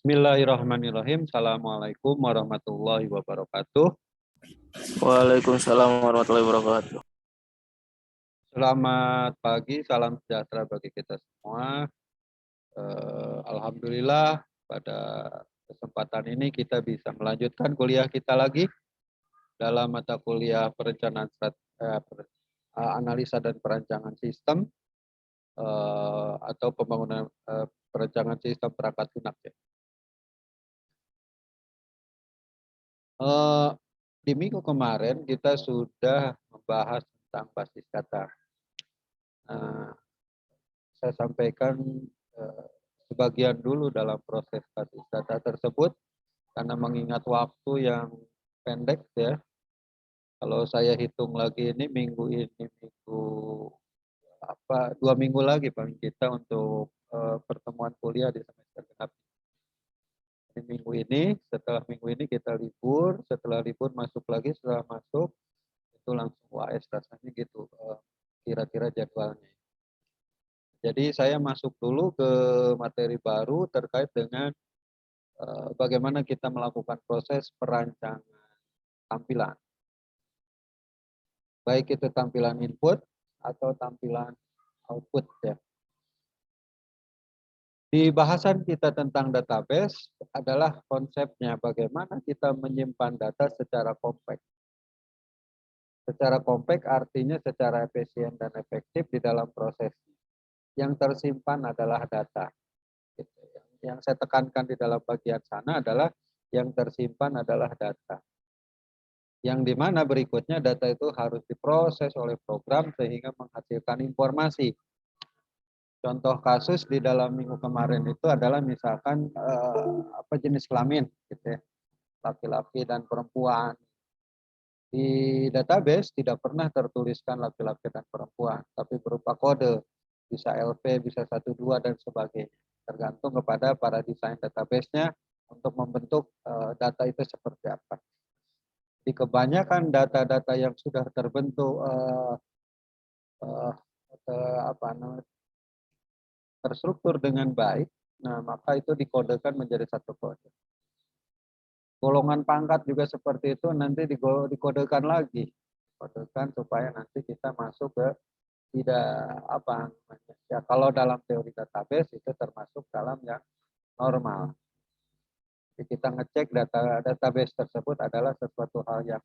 Bismillahirrahmanirrahim. Assalamualaikum warahmatullahi wabarakatuh. Waalaikumsalam warahmatullahi wabarakatuh. Selamat pagi, salam sejahtera bagi kita semua. Alhamdulillah pada kesempatan ini kita bisa melanjutkan kuliah kita lagi dalam mata kuliah perencanaan analisa dan perancangan sistem atau pembangunan perencanaan sistem perangkat lunak. Di minggu kemarin kita sudah membahas tentang basis data. Saya sampaikan sebagian dulu dalam proses basis data tersebut karena mengingat waktu yang pendek ya. Kalau saya hitung lagi ini minggu 2 minggu lagi paling kita untuk pertemuan kuliah di semester genap. Di minggu ini, setelah minggu ini kita libur, setelah libur masuk lagi, setelah masuk itu langsung UAS rasanya gitu kira-kira jadwalnya. Jadi saya masuk dulu ke materi baru terkait dengan bagaimana kita melakukan proses perancangan tampilan. Baik itu tampilan input atau tampilan output ya. Di bahasan kita tentang database adalah konsepnya bagaimana kita menyimpan data secara kompak. Secara kompak artinya secara efisien dan efektif di dalam proses. Yang tersimpan adalah data. Yang saya tekankan di dalam bagian sana adalah yang tersimpan adalah data. Yang dimana berikutnya data itu harus diproses oleh program sehingga menghasilkan informasi. Contoh kasus di dalam minggu kemarin itu adalah misalkan jenis kelamin, gitu ya, laki-laki dan perempuan. Di database tidak pernah tertuliskan laki-laki dan perempuan, tapi berupa kode, bisa LP, bisa 12 dan sebagainya. Tergantung kepada para desain database-nya untuk membentuk data itu seperti apa. Di kebanyakan data-data yang sudah terbentuk terstruktur dengan baik, nah maka itu dikodekan menjadi satu kode. Golongan pangkat juga seperti itu nanti dikodekan lagi, dikodekan supaya nanti kita masuk ke kalau dalam teori database itu termasuk dalam yang normal. Jadi kita ngecek data database tersebut adalah sesuatu hal yang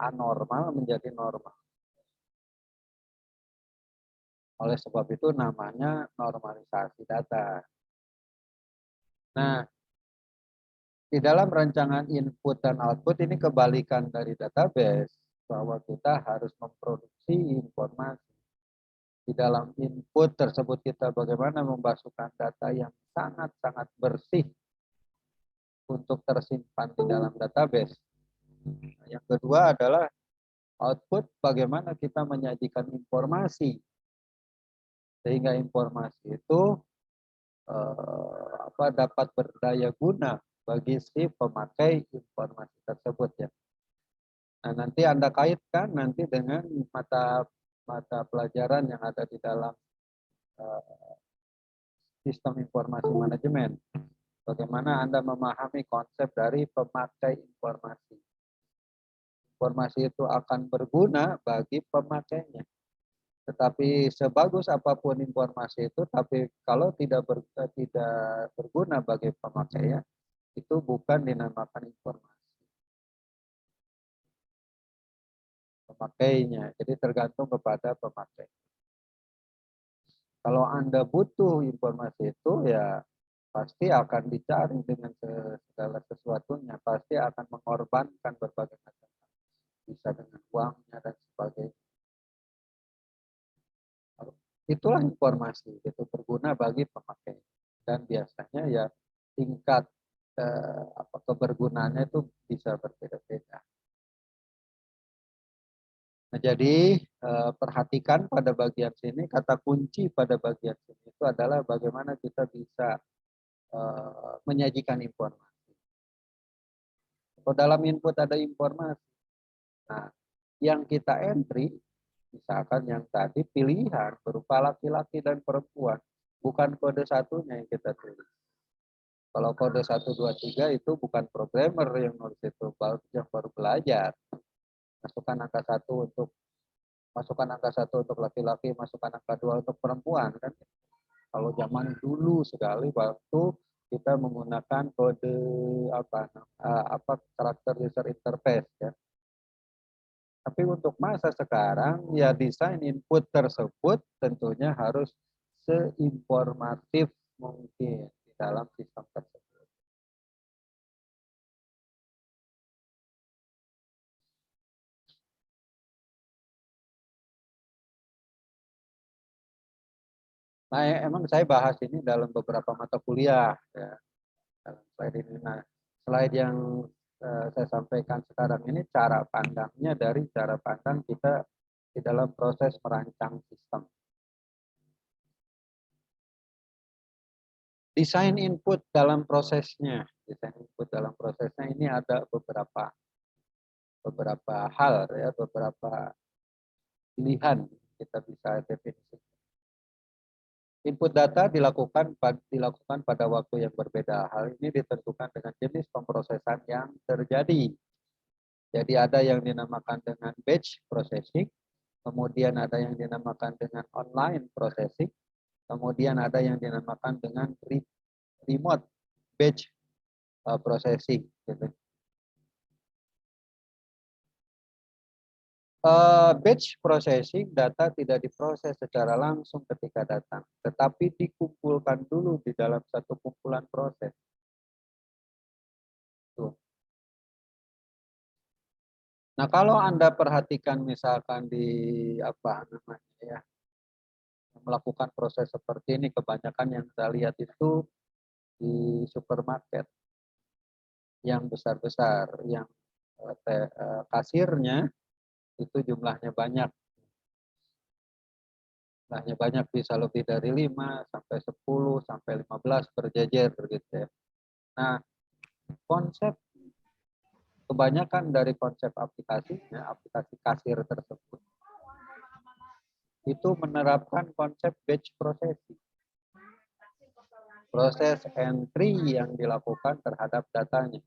anormal menjadi normal. Oleh sebab itu namanya normalisasi data. Nah, di dalam rancangan input dan output ini kebalikan dari database, bahwa kita harus memproduksi informasi. Di dalam input tersebut kita bagaimana memasukkan data yang sangat-sangat bersih untuk tersimpan di dalam database. Yang kedua adalah output, bagaimana kita menyajikan informasi sehingga informasi itu dapat berdaya guna bagi si pemakai informasi tersebut ya. Nah, nanti Anda kaitkan nanti dengan mata pelajaran yang ada di dalam sistem informasi manajemen. Bagaimana Anda memahami konsep dari pemakai informasi. Informasi itu akan berguna bagi pemakainya. Tetapi sebagus apapun informasi itu, tapi kalau tidak berguna bagi pemakainya, itu bukan dinamakan informasi. Pemakainya, jadi tergantung kepada pemakai. Kalau Anda butuh informasi itu, ya pasti akan dicari dengan segala sesuatunya, pasti akan mengorbankan berbagai macam, bisa dengan uangnya dan sebagainya. Itulah informasi, itu berguna bagi pemakai, dan biasanya ya tingkat kebergunaannya itu bisa berbeda-beda. Nah, jadi perhatikan pada bagian sini, kata kunci pada bagian sini itu adalah bagaimana kita bisa menyajikan informasi. Kalau dalam input ada informasi, nah yang kita entry, misalkan yang tadi pilihan berupa laki-laki dan perempuan, bukan kode satunya yang kita tulis. Kalau kode 123 itu bukan programmer yang nulis itu, yang baru belajar. Masukkan angka 1 untuk laki-laki, masukkan angka 2 untuk perempuan kan. Kalau zaman dulu sekali waktu kita menggunakan kode karakter user interface ya. Tapi untuk masa sekarang ya desain input tersebut tentunya harus seinformatif mungkin di dalam sistem tersebut. Nah, emang saya bahas ini dalam beberapa mata kuliah ya, dalam slide ini. Nah, slide yang saya sampaikan sekarang ini cara pandangnya dari cara pandang kita di dalam proses merancang sistem. Desain input dalam prosesnya, ini ada beberapa hal ya, beberapa pilihan kita bisa definisikan. Input data dilakukan pada waktu yang berbeda. Hal ini ditentukan dengan jenis pemrosesan yang terjadi. Jadi ada yang dinamakan dengan batch processing, kemudian ada yang dinamakan dengan online processing, kemudian ada yang dinamakan dengan remote batch processing. Gitu. Batch processing, data tidak diproses secara langsung ketika datang, tetapi dikumpulkan dulu di dalam satu kumpulan proses. Tuh. Nah, kalau Anda perhatikan misalkan di melakukan proses seperti ini, kebanyakan yang saya lihat itu di supermarket yang besar-besar, yang kasirnya itu jumlahnya banyak. Jumlahnya banyak, bisa lebih dari 5 sampai 10 sampai 15 berjejer gitu ya. Nah, kebanyakan dari konsep aplikasinya, aplikasi kasir tersebut itu menerapkan konsep batch processing. Proses entry yang dilakukan terhadap datanya.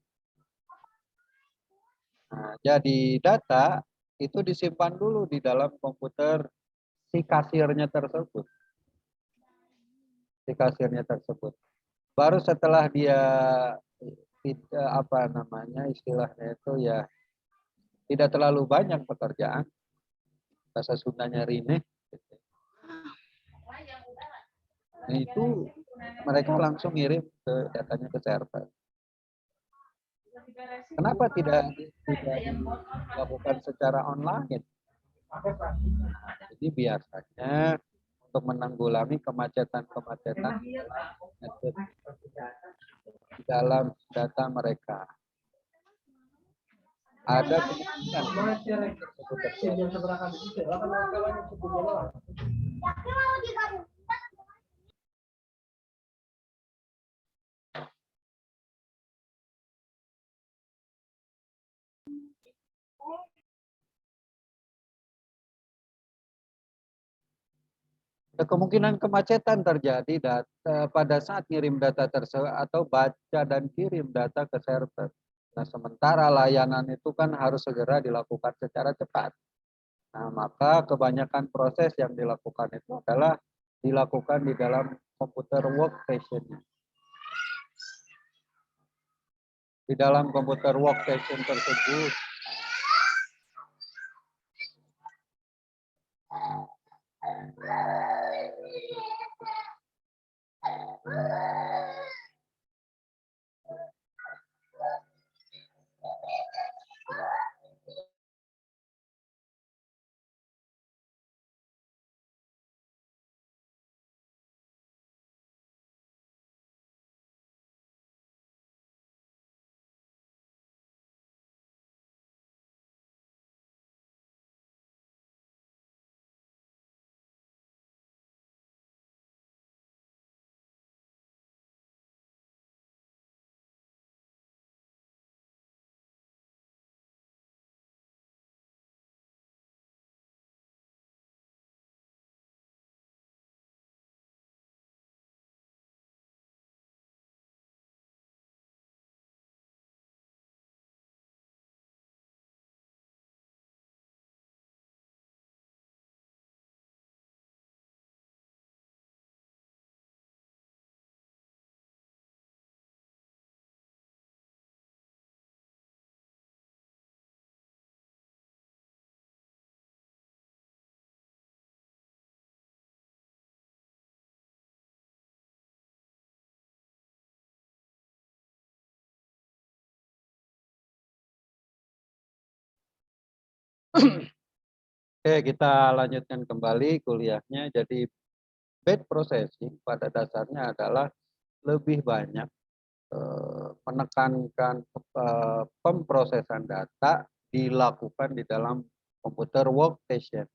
Nah, jadi data itu disimpan dulu di dalam komputer si kasirnya tersebut. Baru setelah dia istilahnya itu ya tidak terlalu banyak pekerjaan, bahasa Sundanya rineh, itu mereka langsung ngirim datanya ke server. Kenapa tidak dilakukan secara online? Jadi biasanya untuk menanggulangi kemacetan di dalam data mereka. Ada kemungkinan kemungkinan kemacetan terjadi pada saat ngirim data tersebut atau baca dan kirim data ke server. Nah, sementara layanan itu kan harus segera dilakukan secara cepat. Nah, maka kebanyakan proses yang dilakukan itu adalah dilakukan di dalam komputer workstation. Di dalam komputer workstation tersebut Oke, kita lanjutkan kembali kuliahnya. Jadi batch processing pada dasarnya adalah lebih banyak menekankan pemrosesan data dilakukan di dalam komputer workstation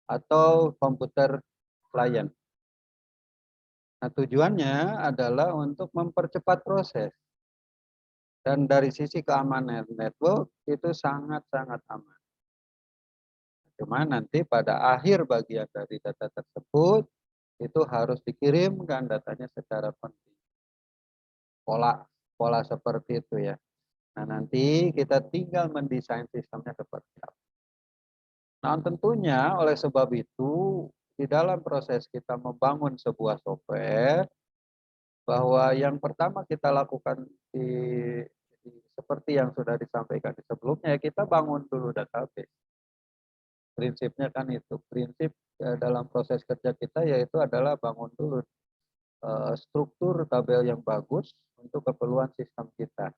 atau komputer klien. Nah, tujuannya adalah untuk mempercepat proses. Dan dari sisi keamanan network itu sangat-sangat aman. Cuma nanti pada akhir bagian dari data tersebut itu harus dikirimkan datanya secara penting. Pola seperti itu ya. Nah, nanti kita tinggal mendesain sistemnya seperti apa. Nah, tentunya oleh sebab itu di dalam proses kita membangun sebuah software, bahwa yang pertama kita lakukan seperti yang sudah disampaikan di sebelumnya, kita bangun dulu database. Prinsipnya kan itu, prinsip dalam proses kerja kita yaitu adalah bangun dulu struktur tabel yang bagus untuk keperluan sistem kita.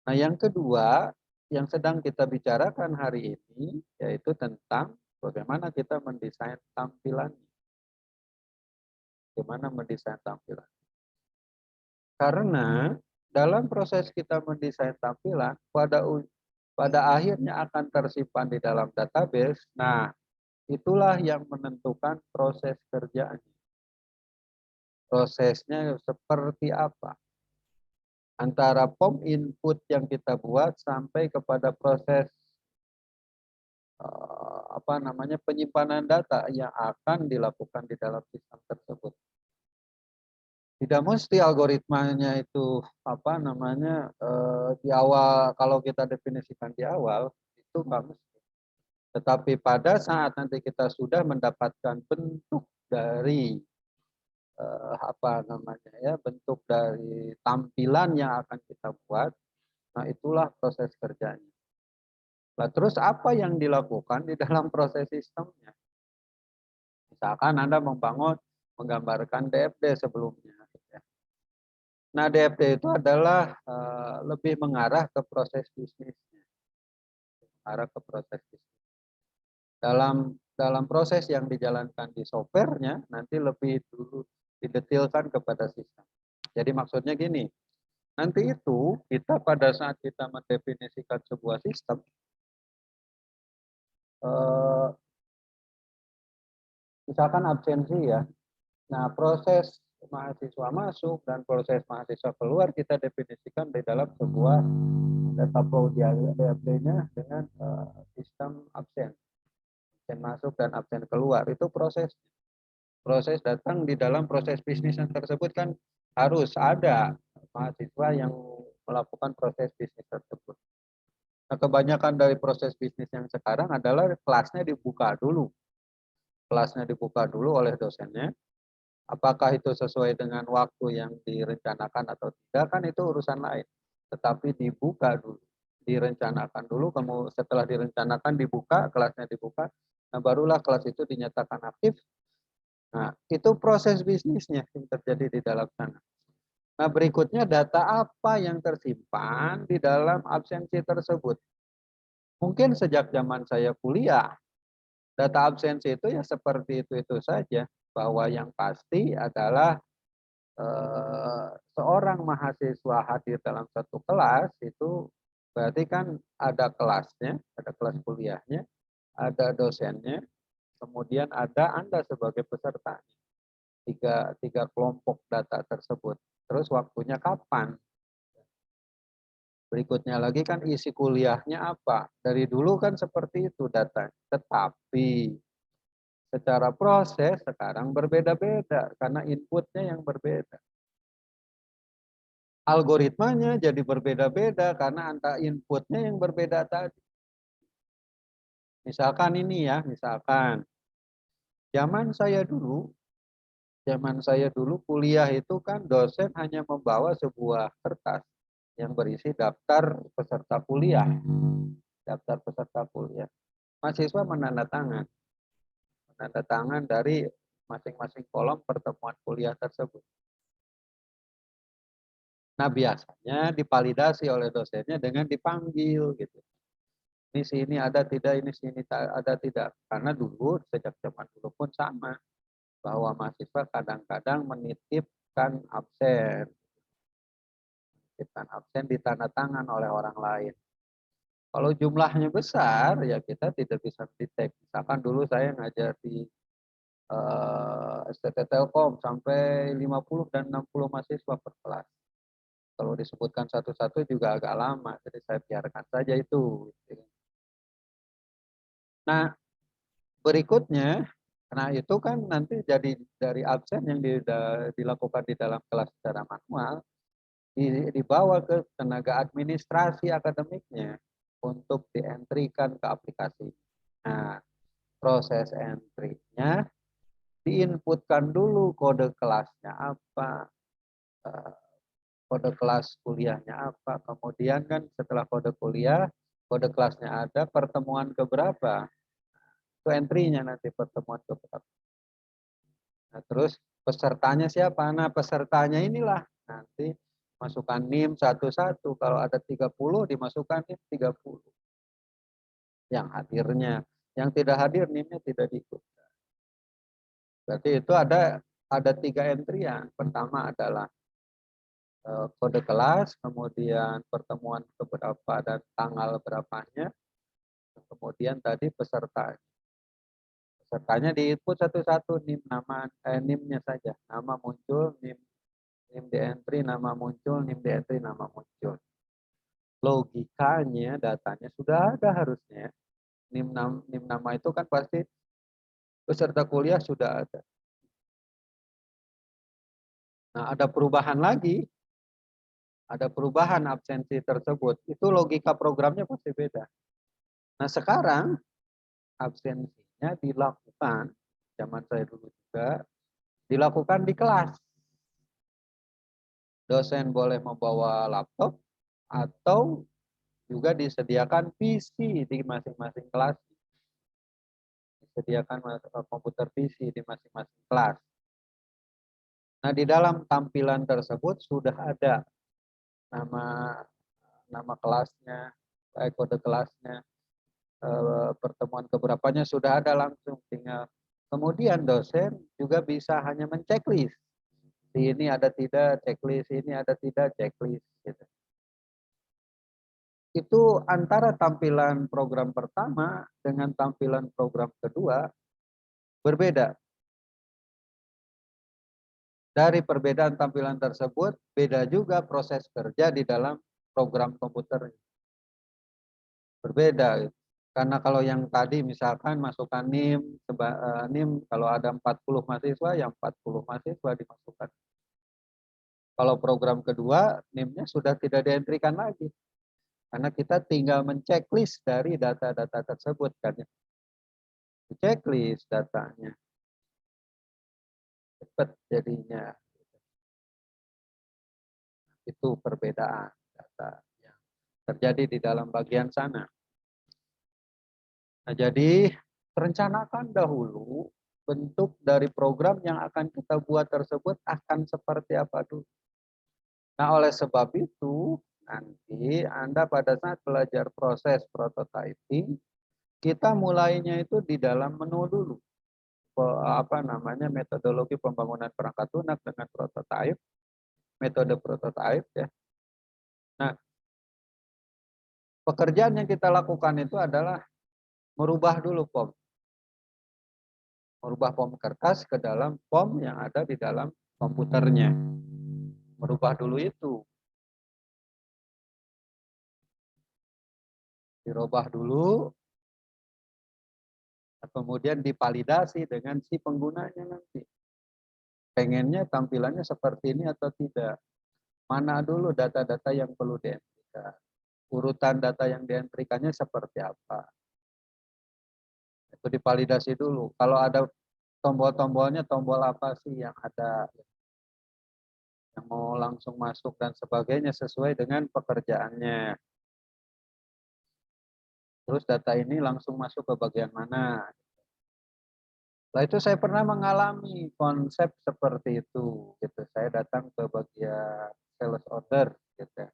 Nah, yang kedua yang sedang kita bicarakan hari ini yaitu tentang bagaimana kita mendesain tampilan. Bagaimana mendesain tampilan. Karena dalam proses kita mendesain tampilan, pada akhirnya akan tersimpan di dalam database. Nah, itulah yang menentukan proses kerjanya. Prosesnya seperti apa? Antara form input yang kita buat sampai kepada proses penyimpanan data yang akan dilakukan di dalam sistem tersebut. Tidak mesti algoritmanya itu di awal, kalau kita definisikan di awal itu nggak mesti. Tetapi pada saat nanti kita sudah mendapatkan bentuk dari bentuk dari tampilan yang akan kita buat, nah itulah proses kerjanya. Nah, terus apa yang dilakukan di dalam proses sistemnya? Misalkan Anda menggambarkan DFD sebelumnya. Nah, DFD itu adalah lebih mengarah ke proses bisnisnya. Mengarah ke proses bisnis. Dalam proses yang dijalankan di softwarenya, nanti lebih dulu didetilkan kepada sistem. Jadi maksudnya gini, nanti itu kita pada saat kita mendefinisikan sebuah sistem, misalkan absensi ya. Nah, proses mahasiswa masuk dan proses mahasiswa keluar kita definisikan di dalam sebuah data flow DFD-nya dengan sistem absen masuk dan absen keluar. Itu proses datang di dalam proses bisnis yang tersebut kan harus ada mahasiswa yang melakukan proses bisnis tersebut. Nah, kebanyakan dari proses bisnis yang sekarang adalah kelasnya dibuka dulu. Kelasnya dibuka dulu oleh dosennya. Apakah itu sesuai dengan waktu yang direncanakan atau tidak, kan itu urusan lain. Tetapi dibuka dulu, direncanakan dulu, kemudian setelah direncanakan dibuka, kelasnya dibuka, nah barulah kelas itu dinyatakan aktif. Nah, itu proses bisnisnya yang terjadi di dalam sana. Nah, berikutnya data apa yang tersimpan di dalam absensi tersebut. Mungkin sejak zaman saya kuliah, data absensi itu ya seperti itu saja. Bahwa yang pasti adalah seorang mahasiswa hadir dalam satu kelas itu berarti kan ada kelasnya, ada kelas kuliahnya, ada dosennya, kemudian ada Anda sebagai peserta. Tiga kelompok data tersebut. Terus waktunya kapan? Berikutnya lagi kan isi kuliahnya apa? Dari dulu kan seperti itu data. Tetapi secara proses sekarang berbeda-beda karena inputnya yang berbeda. Algoritmanya jadi berbeda-beda karena antara inputnya yang berbeda tadi. Misalkan ini ya, misalkan zaman saya dulu kuliah itu kan dosen hanya membawa sebuah kertas yang berisi daftar peserta kuliah. Daftar peserta kuliah. Mahasiswa menandatangan dari masing-masing kolom pertemuan kuliah tersebut. Nah, biasanya dipalidasi oleh dosennya dengan dipanggil gitu. Ini sini ada tidak, ini sini ada tidak. Karena dulu, sejak zaman dulu pun sama. Bahwa mahasiswa kadang-kadang menitipkan absen. Menitipkan absen ditandatangan oleh orang lain. Kalau jumlahnya besar, ya kita tidak bisa detect. Misalkan dulu saya ngajar di STT Telkom sampai 50 dan 60 mahasiswa per kelas. Kalau disebutkan satu-satu juga agak lama, jadi saya biarkan saja itu. Nah, berikutnya, nah itu kan nanti jadi dari absen yang dilakukan di dalam kelas secara manual, dibawa ke tenaga administrasi akademiknya untuk dientrikan ke aplikasi. Nah, proses entry-nya diinputkan dulu kode kelasnya apa, kode kelas kuliahnya apa, kemudian kan setelah kode kuliah, kode kelasnya ada, pertemuan keberapa, itu entry-nya nanti pertemuan keberapa. Nah, terus pesertanya siapa? Nah, pesertanya inilah nanti masukkan NIM satu-satu. Kalau ada 30 dimasukkan NIM 30. Yang hadirnya, yang tidak hadir NIM-nya tidak diikutkan. Berarti itu ada 3 entry yang pertama adalah kode kelas, kemudian pertemuan keberapa dan tanggal berapanya, kemudian tadi peserta. Pesertanya diinput satu-satu NIM nama NIM-nya saja. Nama muncul, NIM di entry, nama muncul, NIM di entry, nama muncul. Logikanya datanya sudah ada harusnya. NIM nama itu kan pasti peserta kuliah sudah ada. Nah, ada perubahan lagi. Ada perubahan absensi tersebut. Itu logika programnya pasti beda. Nah, sekarang absensinya dilakukan, zaman saya dulu juga, dilakukan di kelas. Dosen boleh membawa laptop atau juga disediakan PC di masing-masing kelas. Disediakan komputer PC di masing-masing kelas. Nah, di dalam tampilan tersebut sudah ada nama kelasnya, kode kelasnya, pertemuan keberapanya sudah ada langsung, tinggal kemudian dosen juga bisa hanya menceklis. Di ini ada tidak checklist, ini ada tidak checklist. Gitu. Itu antara tampilan program pertama dengan tampilan program kedua berbeda. Dari perbedaan tampilan tersebut, beda juga proses kerja di dalam program komputer. Berbeda. Karena kalau yang tadi misalkan masukkan NIM kalau ada 40 mahasiswa, yang 40 mahasiswa dimasukkan. Kalau program kedua, NIM-nya sudah tidak dientrikan lagi. Karena kita tinggal menceklis dari data-data tersebut. Kan? Checklist datanya. Cepat jadinya. Itu perbedaan data yang terjadi di dalam bagian sana. Nah, jadi rencanakan dahulu bentuk dari program yang akan kita buat tersebut akan seperti apa dulu. Nah, oleh sebab itu, nanti Anda pada saat belajar proses prototyping, kita mulainya itu di dalam menu dulu. Metodologi pembangunan perangkat lunak dengan prototype, metode prototype ya. Nah, pekerjaan yang kita lakukan itu adalah merubah dulu POM. Merubah POM kertas ke dalam POM yang ada di dalam komputernya. Merubah dulu itu. Dirubah dulu, kemudian divalidasi dengan si penggunanya nanti. Pengennya tampilannya seperti ini atau tidak. Mana dulu data-data yang perlu dientrikan. Urutan data yang dientrikannya seperti apa. Itu divalidasi dulu. Kalau ada tombol-tombolnya, tombol apa sih yang ada. Yang mau langsung masuk dan sebagainya sesuai dengan pekerjaannya. Terus data ini langsung masuk ke bagian mana. Setelah itu saya pernah mengalami konsep seperti itu. Gitu. Saya datang ke bagian sales order gitu.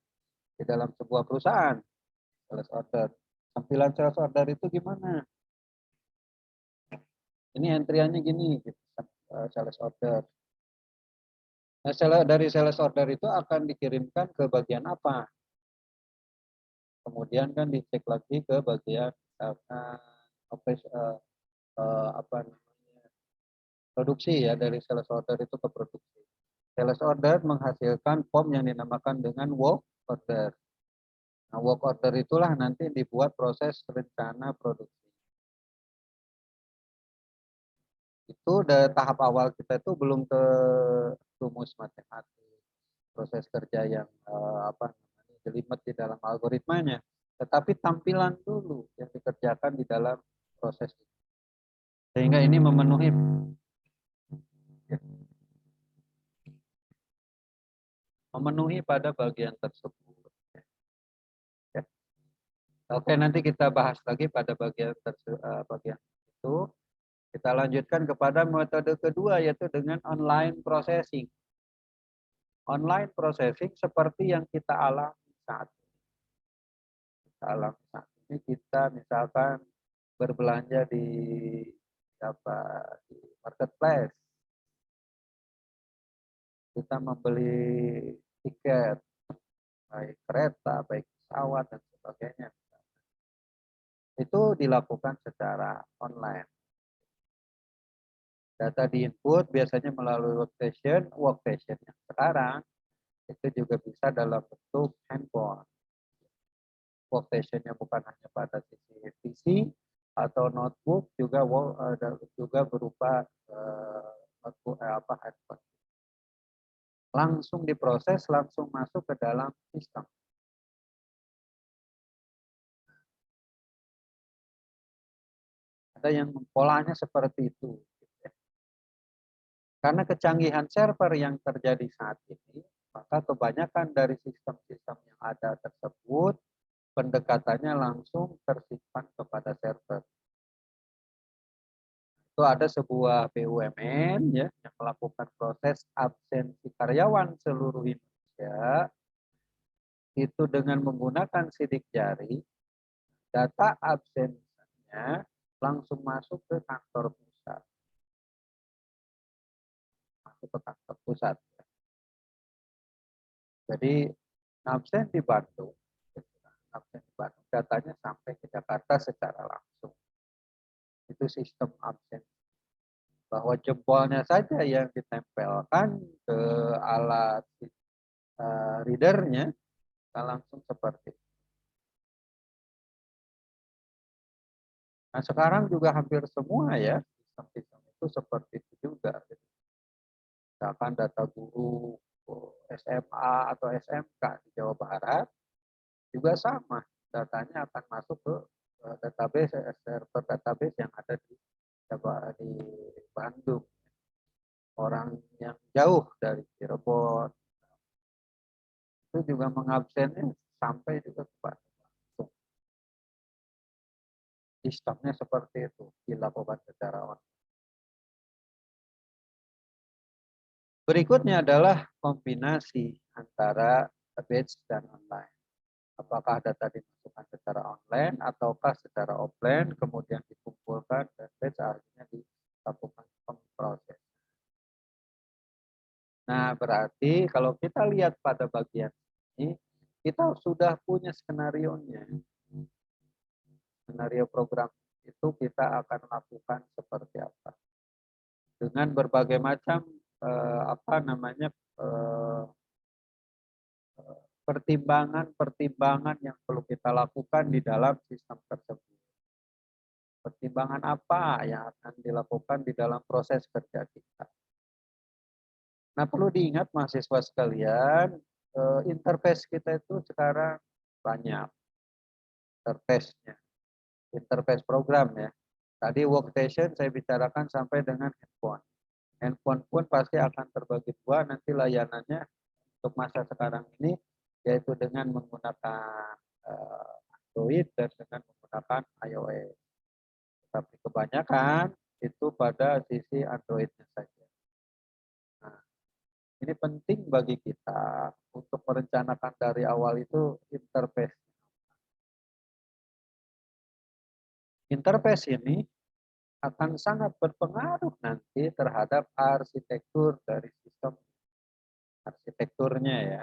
Di dalam sebuah perusahaan sales order. Tampilan sales order itu gimana? Ini entriannya gini, gitu. Sales order. Nah, dari sales order itu akan dikirimkan ke bagian apa? Kemudian kan dicek lagi ke bagian apa namanya, produksi ya, dari sales order itu ke produksi. Sales order menghasilkan form yang dinamakan dengan work order. Nah, work order itulah nanti dibuat proses rencana produksi. Itu dari tahap awal kita itu belum ke rumus matematik, proses kerja yang apa namanya, jelimet di dalam algoritmanya, tetapi tampilan dulu yang dikerjakan di dalam proses itu. Sehingga ini memenuhi pada bagian tersebut. Ya. Oke, nanti kita bahas lagi pada bagian itu. Kita lanjutkan kepada metode kedua, yaitu dengan online processing. Online processing seperti yang kita alami saat ini. Kita misalkan berbelanja di di marketplace, kita membeli tiket baik kereta, baik pesawat dan sebagainya. Itu dilakukan secara online. Data diinput biasanya melalui workstation yang sekarang itu juga bisa dalam bentuk handphone. Workstation-nya bukan hanya pada sisi PC atau notebook, juga berupa notebook handphone. Langsung diproses, langsung masuk ke dalam sistem. Ada yang polanya seperti itu. Karena kecanggihan server yang terjadi saat ini, maka kebanyakan dari sistem-sistem yang ada tersebut pendekatannya langsung tersimpan kepada server. Itu ada sebuah BUMN ya yang melakukan proses absensi karyawan seluruh Indonesia itu dengan menggunakan sidik jari, data absensinya langsung masuk ke kantor pusat. Jadi absen di Bandung, datanya sampai ke Jakarta secara langsung. Itu sistem absen. Bahwa jempolnya saja yang ditempelkan ke alat readernya, langsung seperti itu. Nah, sekarang juga hampir semua ya sistem-sistem itu seperti itu juga. Misalkan data guru SMA atau SMK di Jawa Barat juga sama, datanya akan masuk ke database server database yang ada di Bandung. Orang yang jauh dari Cirebon itu juga mengabsennya sampai juga ke Bandung. Sistemnya seperti itu dilakukan secara online. Berikutnya adalah kombinasi antara batch dan online. Apakah data dimasukkan secara online ataukah secara offline, kemudian dikumpulkan dan batch akhirnya dilakukan proses. Nah, berarti kalau kita lihat pada bagian ini, kita sudah punya skenario-nya. Skenario program itu kita akan lakukan seperti apa. Dengan berbagai macam pertimbangan-pertimbangan yang perlu kita lakukan di dalam sistem tersebut. Pertimbangan apa yang akan dilakukan di dalam proses kerja kita. Nah, perlu diingat mahasiswa sekalian, interface kita itu sekarang banyak interface-nya. Interface program ya. Tadi workstation saya bicarakan sampai dengan handphone. Handphone pun pasti akan terbagi dua nanti layanannya untuk masa sekarang ini, yaitu dengan menggunakan Android dan dengan menggunakan iOS. Tapi kebanyakan itu pada sisi Android-nya saja. Nah, ini penting bagi kita untuk merencanakan dari awal itu interface. Interface ini akan sangat berpengaruh nanti terhadap arsitektur dari sistem arsitekturnya ya.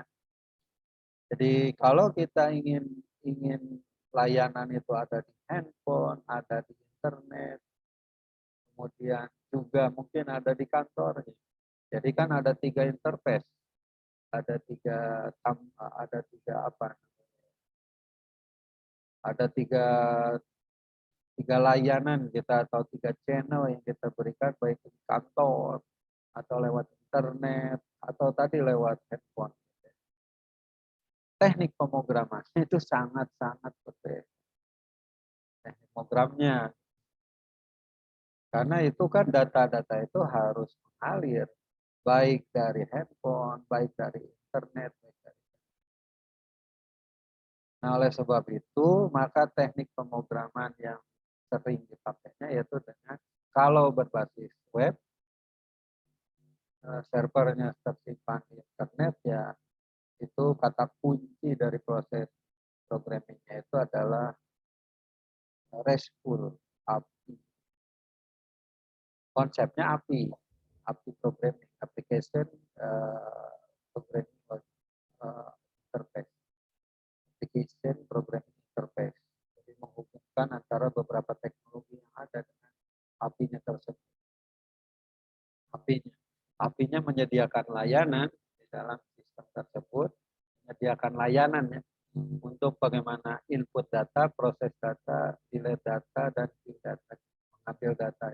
Jadi kalau kita ingin ingin layanan itu ada di handphone, ada di internet, kemudian juga mungkin ada di kantor. Jadi kan ada 3 interface, ada tiga apa? Ada tiga layanan kita atau 3 channel yang kita berikan baik di kantor atau lewat internet atau tadi lewat handphone. Teknik pemrogramannya itu sangat-sangat berbeda. Teknik pemrogramannya karena itu kan data-data itu harus mengalir baik dari handphone, baik dari internet, baik dari. Nah, oleh sebab itu, maka teknik pemrograman yang sering dipakainya yaitu dengan kalau berbasis web, servernya tersimpan di internet ya, itu kata kunci dari proses programmingnya itu adalah RESTful API. Konsepnya API programming, application programming interface, application programming interface. Jadi menghubungkan antara beberapa teknologi yang ada dengan API-nya tersebut. API-nya menyediakan layanan di dalam sistem tersebut, menyediakan layanannya untuk bagaimana input data, proses data, delete data, dan view data, mengambil data.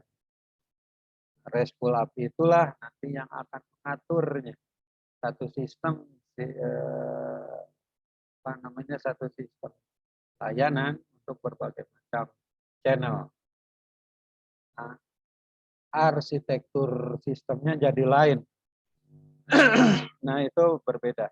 RESTful API itulah nanti yang akan mengaturnya. Satu sistem satu sistem layanan untuk berbagai macam channel. Nah, arsitektur sistemnya jadi lain. Nah, itu berbeda.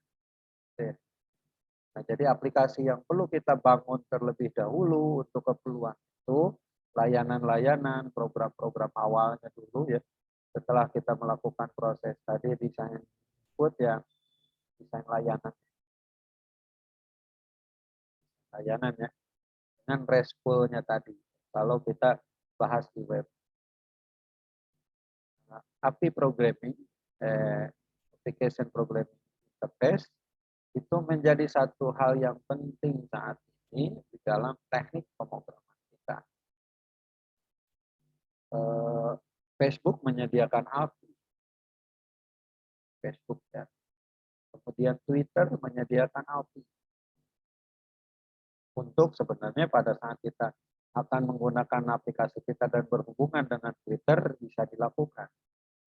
Nah, jadi aplikasi yang perlu kita bangun terlebih dahulu untuk keperluan itu layanan-layanan, program-program awalnya dulu ya. Setelah kita melakukan proses tadi desain input ya, desain layanannya dengan RESTful-nya tadi. Kalau kita bahas di web. Nah, API programming, application programming interface itu menjadi satu hal yang penting saat ini di dalam teknik pemrograman kita. Facebook menyediakan API, Facebook ya. Kemudian Twitter menyediakan API. Untuk sebenarnya pada saat kita akan menggunakan aplikasi kita dan berhubungan dengan Twitter bisa dilakukan.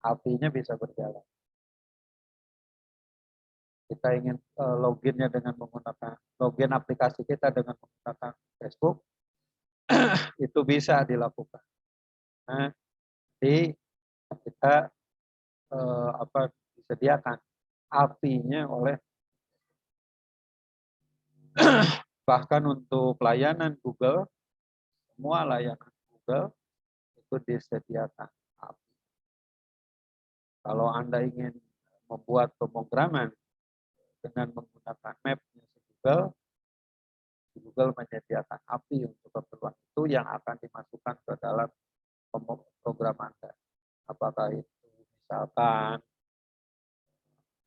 API-nya bisa berjalan. Kita ingin loginnya dengan menggunakan login aplikasi kita dengan menggunakan Facebook, itu bisa dilakukan. Nah, jadi kita disediakan API-nya oleh bahkan untuk layanan Google, semua layanan Google itu disediakan API. Kalau Anda ingin membuat pemrograman dengan menggunakan map-nya Google menyediakan API untuk keperluan itu yang akan dimasukkan ke dalam program Anda. Apakah itu misalkan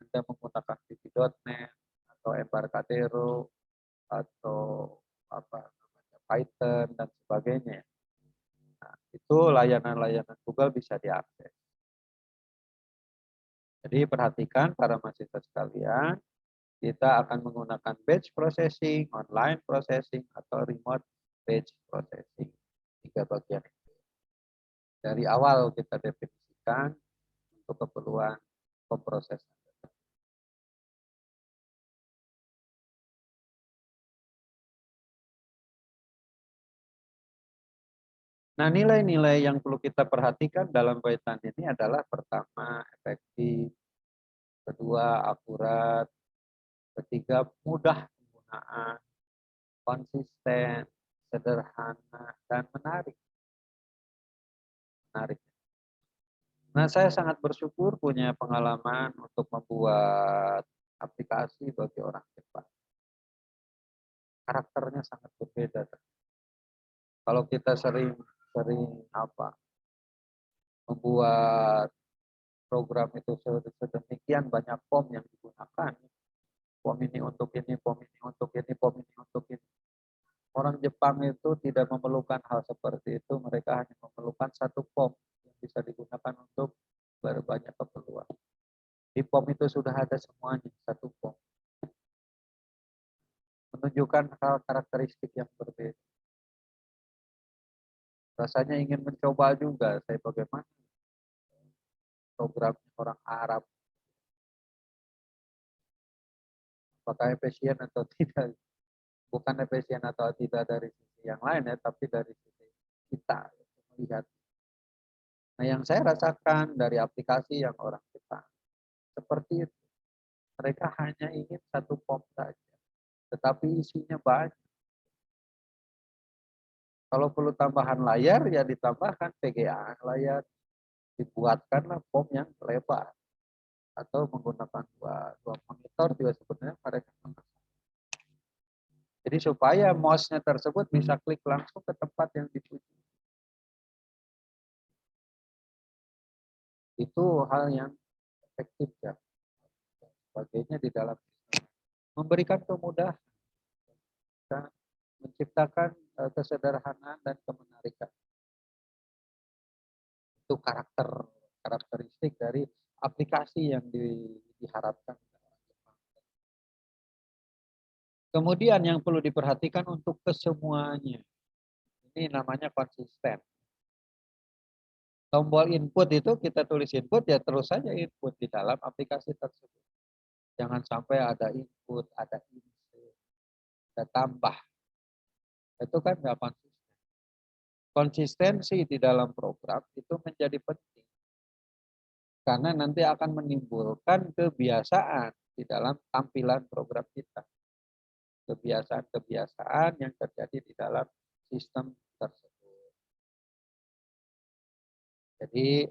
Anda menggunakan VB.NET atau Embarcadero atau Python dan sebagainya. Nah, itu layanan-layanan Google bisa diakses. Jadi perhatikan para mahasiswa sekalian, kita akan menggunakan batch processing, online processing, atau remote batch processing. 3 bagian itu. Dari awal kita definisikan untuk keperluan pemrosesan. Nah, nilai-nilai yang perlu kita perhatikan dalam kaitan ini adalah pertama, efektif, kedua, akurat, ketiga, mudah penggunaan, konsisten, sederhana, dan menarik. Nah, saya sangat bersyukur punya pengalaman untuk membuat aplikasi bagi orang Jepang. Karakternya sangat berbeda. Kalau kita sering apa membuat program itu sedemikian banyak form yang digunakan, form ini untuk ini, form ini untuk ini, form ini untuk ini. Orang Jepang itu tidak memerlukan hal seperti itu, mereka hanya memerlukan satu form yang bisa digunakan untuk berbanyak keperluan. Di form itu sudah ada semuanya, satu form. Menunjukkan hal karakteristik yang berbeda. Rasanya ingin mencoba juga, saya bagaimana program orang Arab, apakah efisien atau tidak. Bukan efisien atau tidak dari sisi yang lain ya, tapi dari sisi kita melihat. Nah, yang saya rasakan dari aplikasi yang orang Jepang seperti itu. Mereka hanya ingin satu form saja, tetapi isinya banyak. Kalau perlu tambahan layar, ya ditambahkan VGA layar, dibuatkanlah form yang lebar, atau menggunakan dua monitor juga sebenarnya mereka. Jadi supaya mouse-nya tersebut bisa klik langsung ke tempat yang dituju. Itu hal yang efektif ya. Sebagainya di dalam memberikan kemudahan, menciptakan kesederhanaan dan kemenarikan. Itu karakteristik dari aplikasi yang diharapkan. Kemudian yang perlu diperhatikan untuk kesemuanya, ini namanya konsisten. Tombol input itu kita tulis input, ya terus saja input di dalam aplikasi tersebut. Jangan sampai ada input, ada insert, ada tambah. Itu kan nggak konsisten. Konsistensi di dalam program itu menjadi penting. Karena nanti akan menimbulkan kebiasaan di dalam tampilan program kita. Kebiasaan-kebiasaan yang terjadi di dalam sistem tersebut. Jadi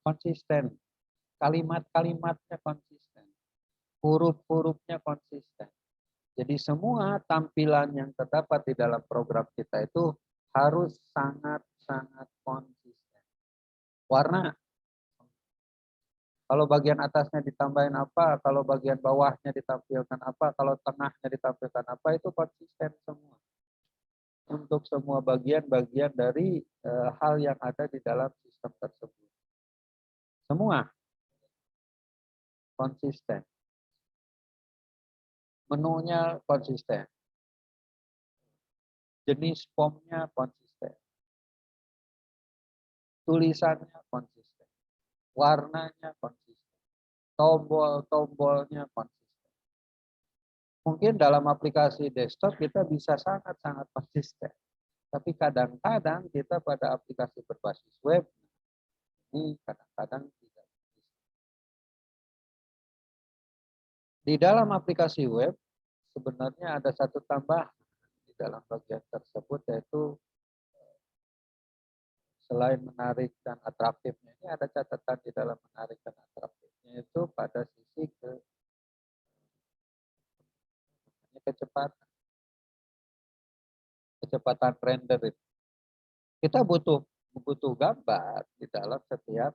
konsisten, kalimat-kalimatnya konsisten, huruf-hurufnya konsisten. Jadi semua tampilan yang terdapat di dalam program kita itu harus sangat-sangat konsisten. Warna, kalau bagian atasnya ditambahin apa, kalau bagian bawahnya ditampilkan apa, kalau tengahnya ditampilkan apa, itu konsisten semua. Untuk semua bagian-bagian dari hal yang ada di dalam sistem tersebut. Semua konsisten. Menunya konsisten. Jenis formnya konsisten. Tulisannya konsisten. Warnanya konsisten. Tombol-tombolnya konsisten. Mungkin dalam aplikasi desktop kita bisa sangat-sangat konsisten. Tapi kadang-kadang kita pada aplikasi berbasis web, ini kadang-kadang tidak. Di dalam aplikasi web, sebenarnya ada satu tambahan di dalam bagian tersebut, yaitu selain menarik dan atraktifnya, ini ada catatan di dalam menarik dan atraktifnya itu pada sisi kecepatan render itu. Kita butuh gambar di dalam setiap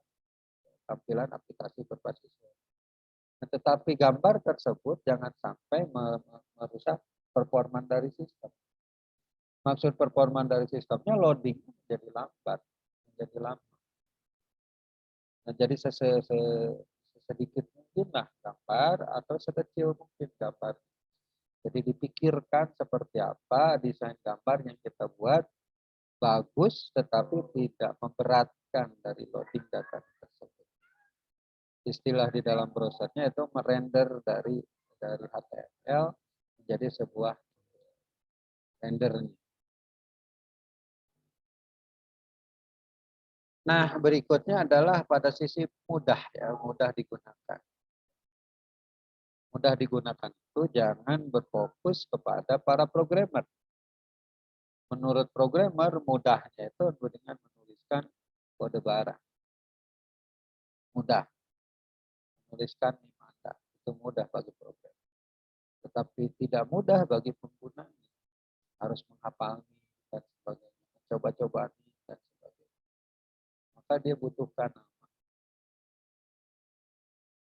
tampilan aplikasi berbasis web. Nah, tetapi gambar tersebut jangan sampai merusak performa dari sistem. Maksud performa dari sistemnya loading menjadi lambat, menjadi lama. Nah, jadi sedikit mungkinlah gambar atau sekecil mungkin gambar. Jadi dipikirkan seperti apa desain gambar yang kita buat bagus, tetapi tidak memberatkan dari loading data tersebut. Istilah di dalam browsernya itu merender dari HTML menjadi sebuah rendernya. Nah, berikutnya adalah pada sisi mudah ya, mudah digunakan. Mudah digunakan itu jangan berfokus kepada para programmer. Menurut programmer, mudahnya itu dengan menuliskan kode barang. Mudah. Menuliskan mata. Itu mudah bagi programmer. Tetapi tidak mudah bagi pengguna. harus menghafal nih, dan sebagainya, coba-coba nih, dan sebagainya. Maka dia butuhkan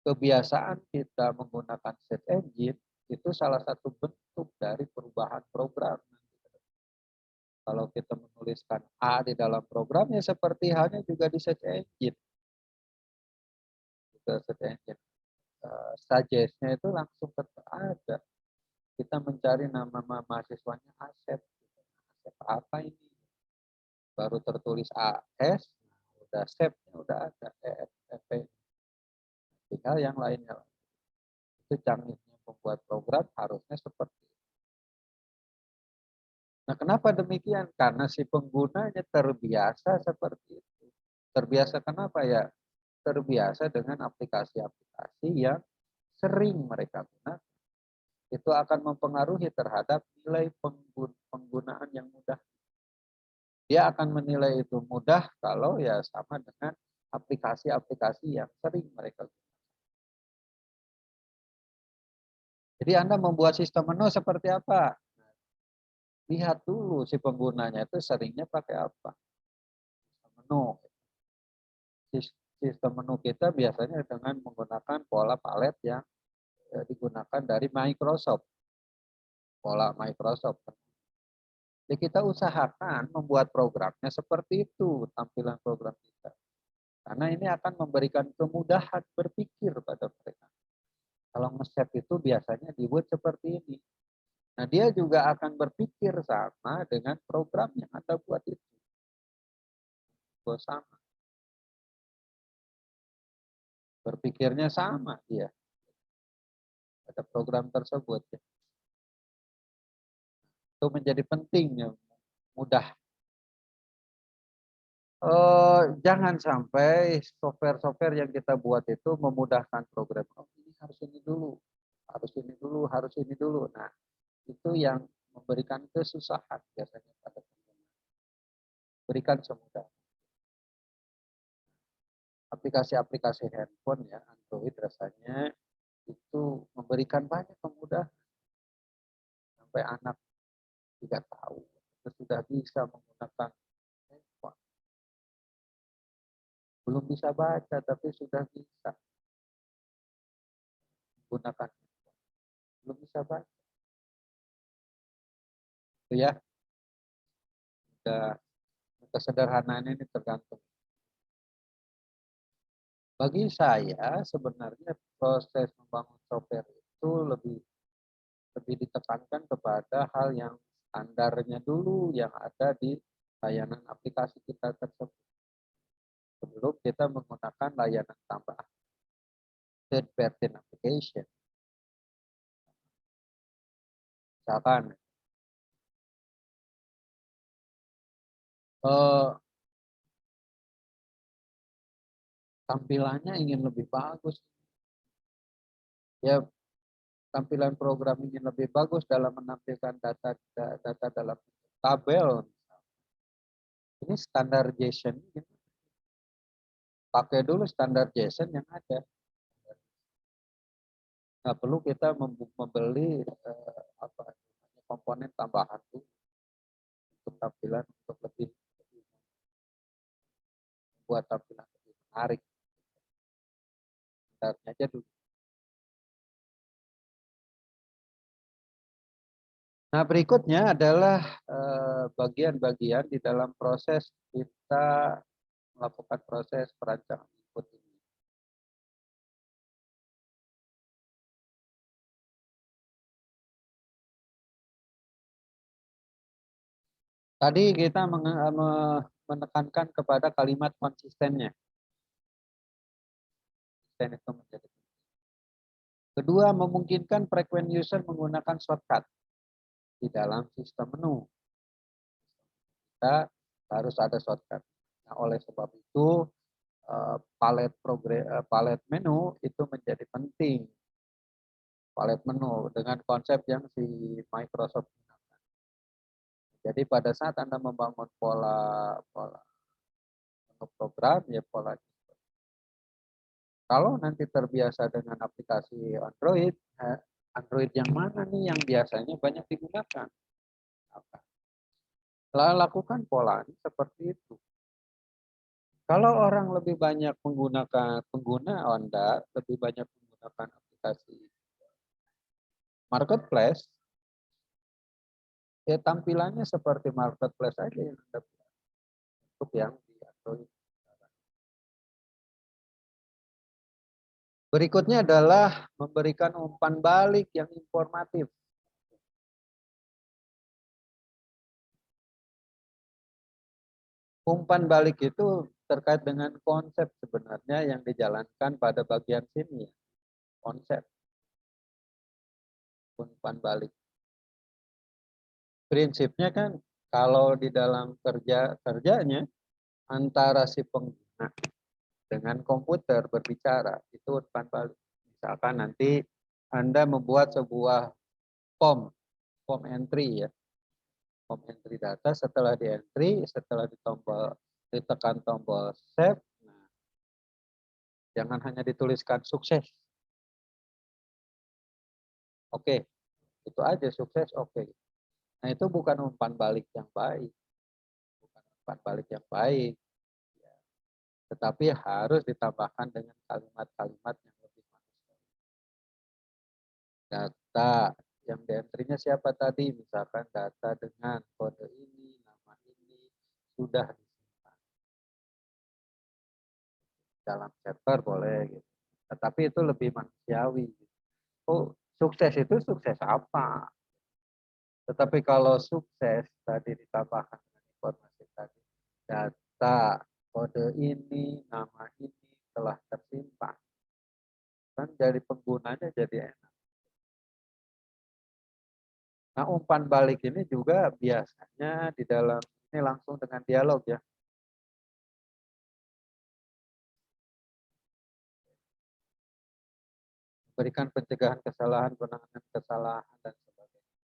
kebiasaan kita menggunakan search engine itu salah satu bentuk dari perubahan program. Kalau kita menuliskan A di dalam program, ya seperti halnya juga di search engine. Ke search engine. Suggest-nya itu langsung ada. Kita mencari nama mahasiswanya Asep. Asep apa ini? Baru tertulis AS, udah SEP-nya udah ada. EFP. Tinggal yang lainnya. Itu canggihnya membuat program harusnya seperti itu. Nah, kenapa demikian? Karena si penggunanya terbiasa seperti itu. Terbiasa kenapa ya? Terbiasa dengan aplikasi-aplikasi yang sering mereka gunakan. Itu akan mempengaruhi terhadap nilai penggunaan yang mudah. Dia akan menilai itu mudah kalau ya sama dengan aplikasi-aplikasi yang sering mereka gunakan. Jadi Anda membuat sistem menu seperti apa? Lihat dulu si penggunanya itu seringnya pakai apa. Sistem menu. Sistem menu kita biasanya dengan menggunakan pola palet yang digunakan dari Microsoft. Pola Microsoft. Jadi kita usahakan membuat programnya seperti itu, tampilan program kita. Karena ini akan memberikan kemudahan berpikir pada mereka. Kalau nge-save itu biasanya dibuat seperti ini. Nah, dia juga akan berpikir sama dengan program yang Anda buat itu. Sama. Berpikirnya sama dia. Pada program tersebut. Itu menjadi penting, ya, mudah. Jangan sampai software-software yang kita buat itu memudahkan program. Oh, ini harus ini dulu, harus ini dulu, harus ini dulu. Nah, itu yang memberikan kesusahan biasanya pada pengguna. Berikan semudah. Aplikasi-aplikasi handphone ya, Android rasanya itu memberikan banyak kemudahan. Sampai anak tidak tahu, sudah bisa menggunakan handphone. Belum bisa baca, tapi sudah bisa menggunakan handphone. Belum bisa baca. Itu ya, kesederhanaan ini tergantung. Bagi saya sebenarnya proses membangun software itu lebih ditekankan kepada hal yang standarnya dulu yang ada di layanan aplikasi kita tersebut. Sebelum kita menggunakan layanan tambahan third party application. Misalkan tampilannya ingin lebih bagus, ya tampilan program ingin lebih bagus dalam menampilkan data dalam tabel. Ini standar JSON. Pakai dulu standar JSON yang ada. Nggak perlu kita membeli komponen tambahan tuh untuk tampilan untuk lebih buat tampilan lebih menarik. Standarnya aja dulu. Nah, berikutnya adalah bagian-bagian di dalam proses kita melakukan proses perancangan input ini. Tadi kita menekankan kepada kalimat konsistennya. Konsisten itu menjadi penting. Kedua, memungkinkan frequent user menggunakan shortcut di dalam sistem menu. Kita harus ada shortcut. Nah, oleh sebab itu palet menu itu menjadi penting. Palet menu dengan konsep yang si Microsoft gunakan. Jadi pada saat Anda membangun pola menu program, ya pola. Kalau nanti terbiasa dengan aplikasi Android, Android yang mana nih yang biasanya banyak digunakan? Lakukan polanya seperti itu. Kalau orang lebih banyak menggunakan pengguna Anda, lebih banyak menggunakan aplikasi marketplace, ya tampilannya seperti marketplace aja yang Anda buat untuk yang di Android. Berikutnya adalah memberikan umpan balik yang informatif. Umpan balik itu terkait dengan konsep sebenarnya yang dijalankan pada bagian sini. Konsep umpan balik. Prinsipnya kan kalau di dalam kerjanya antara si pengguna dengan komputer berbicara itu umpan balik. Misalkan nanti Anda membuat sebuah form entry ya. Form entry data setelah di entry, setelah ditekan tombol save, nah, jangan hanya dituliskan sukses. Oke, itu aja sukses oke. Nah, itu bukan umpan balik yang baik. Bukan umpan balik yang baik. Ya. Tetapi harus ditambahkan dengan kalimat-kalimat yang lebih manusiawi. Data yang di entry-nya siapa tadi? Misalkan data dengan kode ini, nama ini sudah disimpan. Dalam server boleh gitu. Tetapi itu lebih manusiawi. Oh, sukses itu sukses apa? Tetapi kalau sukses tadi ditambahkan dengan informasi tadi, data, kode ini, nama ini telah tersimpan. Kan dari penggunanya jadi enak. Nah, umpan balik ini juga biasanya di dalam ini langsung dengan dialog ya. Berikan pencegahan kesalahan, penanganan kesalahan, dan sebagainya.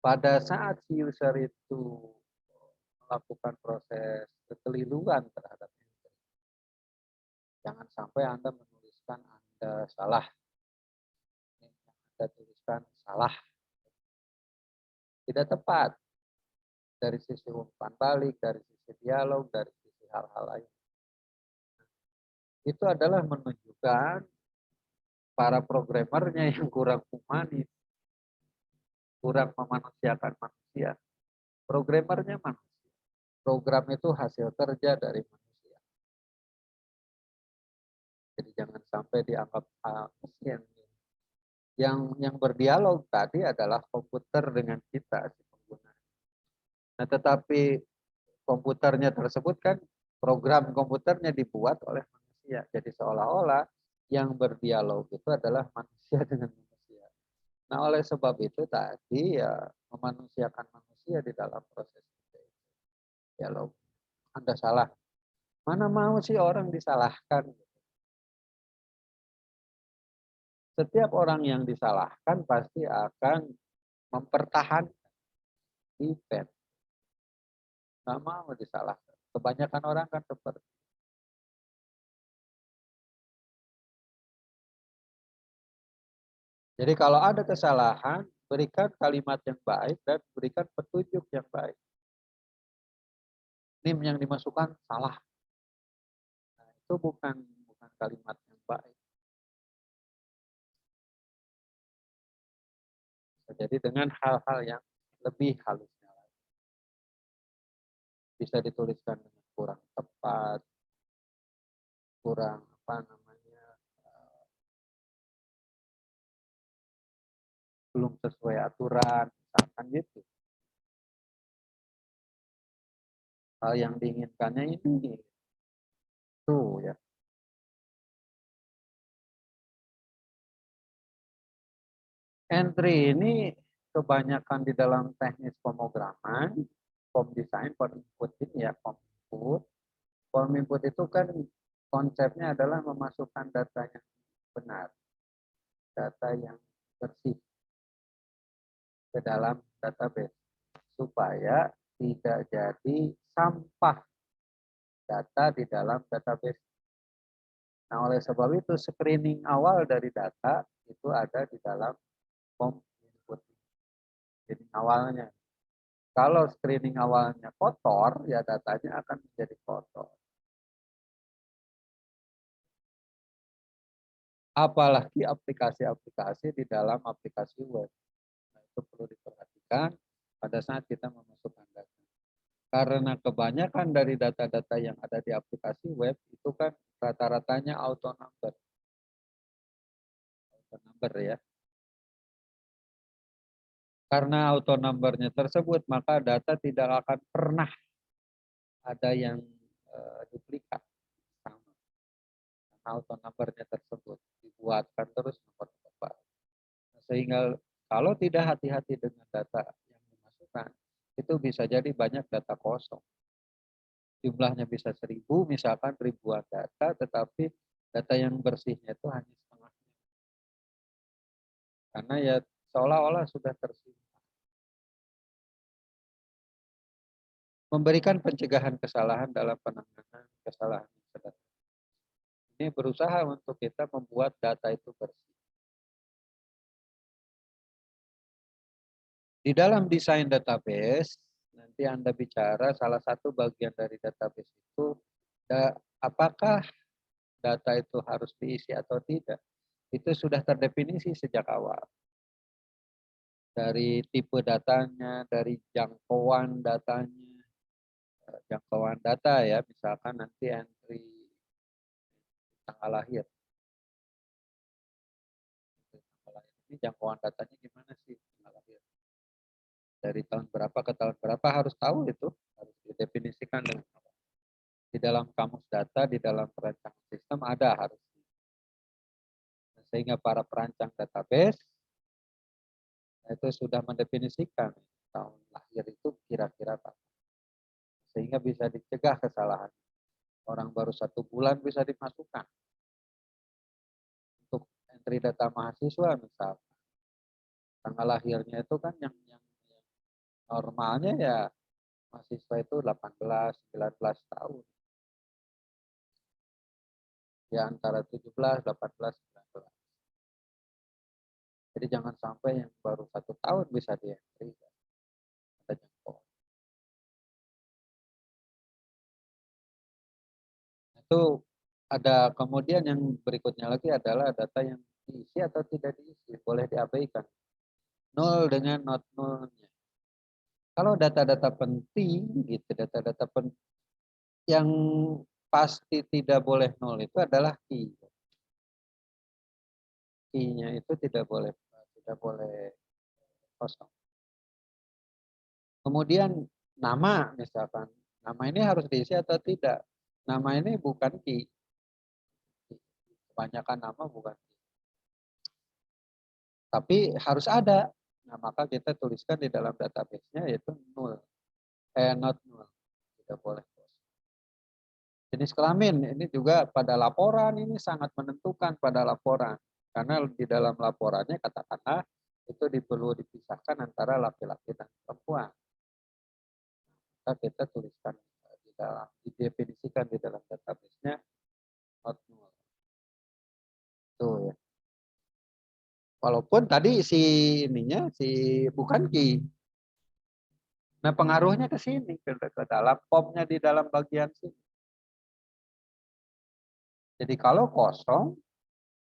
Pada saat si user itu melakukan proses kekeliruan terhadap entry, jangan sampai Anda menuliskan Anda salah. Yang Anda tuliskan salah. Tidak tepat. Dari sisi umpan balik, dari sisi dialog, dari sisi hal-hal lain. Itu adalah menunjukkan para programmernya yang kurang humanis, kurang memanusiakan manusia. Programmernya manusia. Program itu hasil kerja dari manusia. Jadi jangan sampai dianggap mesin. Yang berdialog tadi adalah komputer dengan kita si pengguna. Nah, tetapi komputernya tersebut kan program komputernya dibuat oleh manusia. Jadi seolah-olah yang berdialog itu adalah manusia dengan manusia. Nah, oleh sebab itu tadi ya memanusiakan manusia di dalam proses dialog. Anda salah. Mana mau sih orang disalahkan? Setiap orang yang disalahkan pasti akan mempertahankan defense. Nggak mau disalahkan. Kebanyakan orang kan seperti jadi kalau ada kesalahan, berikan kalimat yang baik dan berikan petunjuk yang baik. NIM yang dimasukkan salah. Nah, itu bukan kalimat yang baik. Jadi dengan hal-hal yang lebih halusnya lagi. Bisa dituliskan dengan kurang tepat, kurang apa namanya, belum sesuai aturan, misalkan gitu. Hal yang diinginkannya ini itu ya. Entry ini kebanyakan di dalam teknis pemrograman, form design, form input ini ya, form input. Form input itu kan konsepnya adalah memasukkan data yang benar, data yang bersih ke dalam database supaya tidak jadi sampah data di dalam database. Nah, oleh sebab itu screening awal dari data itu ada di dalam form input. Jadi awalnya. Kalau screening awalnya kotor, ya datanya akan menjadi kotor. Apalagi aplikasi-aplikasi di dalam aplikasi web. Nah, itu perlu diperhatikan pada saat kita memasukkan data. Karena kebanyakan dari data-data yang ada di aplikasi web itu kan rata-ratanya auto number ya. Karena auto numbernya tersebut, maka data tidak akan pernah ada yang duplikat sama. Karena auto numbernya tersebut dibuatkan terus nomor-nomor baru. Sehingga kalau tidak hati-hati dengan data yang dimasukkan, itu bisa jadi banyak data kosong. Jumlahnya bisa 1000, misalkan ribuan data, tetapi data yang bersihnya itu hanya setengah. Karena ya seolah-olah sudah tersimpan. Memberikan pencegahan kesalahan dalam penanganan kesalahan yang sedang. Ini berusaha untuk kita membuat data itu bersih. Di dalam desain database, nanti Anda bicara salah satu bagian dari database itu, apakah data itu harus diisi atau tidak. Itu sudah terdefinisi sejak awal. Dari tipe datanya, dari jangkauan datanya, jangkauan data ya, misalkan nanti entry tanggal lahir. Ini jangkauan datanya gimana sih tanggal lahir? Dari tahun berapa ke tahun berapa harus tahu itu, harus didefinisikan dengan di dalam kamus data, di dalam perancangan sistem ada harus. Sehingga para perancang database itu sudah mendefinisikan tahun lahir itu kira-kira apa. Sehingga bisa dicegah kesalahan. Orang baru 1 bulan bisa dimasukkan. Untuk entry data mahasiswa misalnya. Tanggal lahirnya itu kan yang normalnya ya mahasiswa itu 18, 19 tahun. Ya antara 17, 18, 19. Jadi jangan sampai yang baru 1 tahun bisa di-entry. Ada jangkauan. Itu ada kemudian yang berikutnya lagi adalah data yang diisi atau tidak diisi. Boleh diabaikan. 0 dengan not nullnya. Kalau data-data penting gitu, data-data yang pasti tidak boleh nol itu adalah key. Key-nya itu tidak boleh kosong. Kemudian nama misalkan, nama ini harus diisi atau tidak. Nama ini bukan key. Kebanyakan nama bukan key. Tapi harus ada. Nah, maka kita tuliskan di dalam database-nya yaitu null. Not null. Tidak boleh kosong. Jenis kelamin ini juga pada laporan ini sangat menentukan pada laporan. Karena di dalam laporannya katakanlah itu perlu dipisahkan antara laki-laki dan perempuan. Maka kita tuliskan di dalam, didefinisikan di dalam database-nya not null. Itu ya. Walaupun tadi si ininya si bukan key. Nah pengaruhnya ke sini ke dalam popnya di dalam bagian sini. Jadi kalau kosong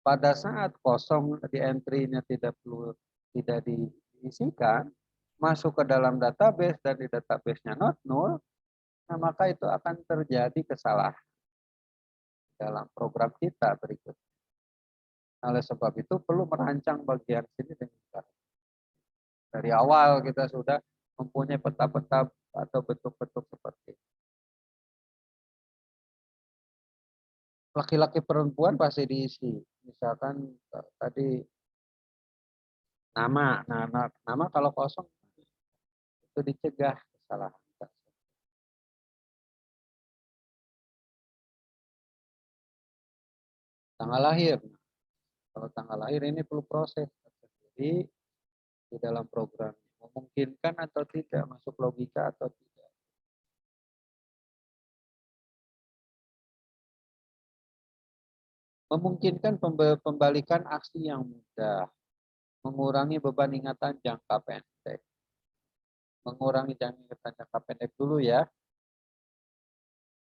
pada saat kosong di entry-nya tidak diisikan, masuk ke dalam database dan di database-nya not null, nah maka itu akan terjadi kesalahan dalam program kita berikutnya. Oleh sebab itu perlu merancang bagian sini dengan baik. Dari awal kita sudah mempunyai peta-peta atau bentuk-bentuk seperti itu. Laki-laki perempuan pasti diisi. Misalkan tadi nama kalau kosong itu dicegah kesalahan. Tanggal lahir. Kalau tanggal lahir ini perlu proses tersendiri di dalam program. Memungkinkan atau tidak, masuk logika atau tidak. Memungkinkan pembalikan aksi yang mudah. Mengurangi beban ingatan jangka pendek. mengurangi ingatan jangka pendek dulu ya.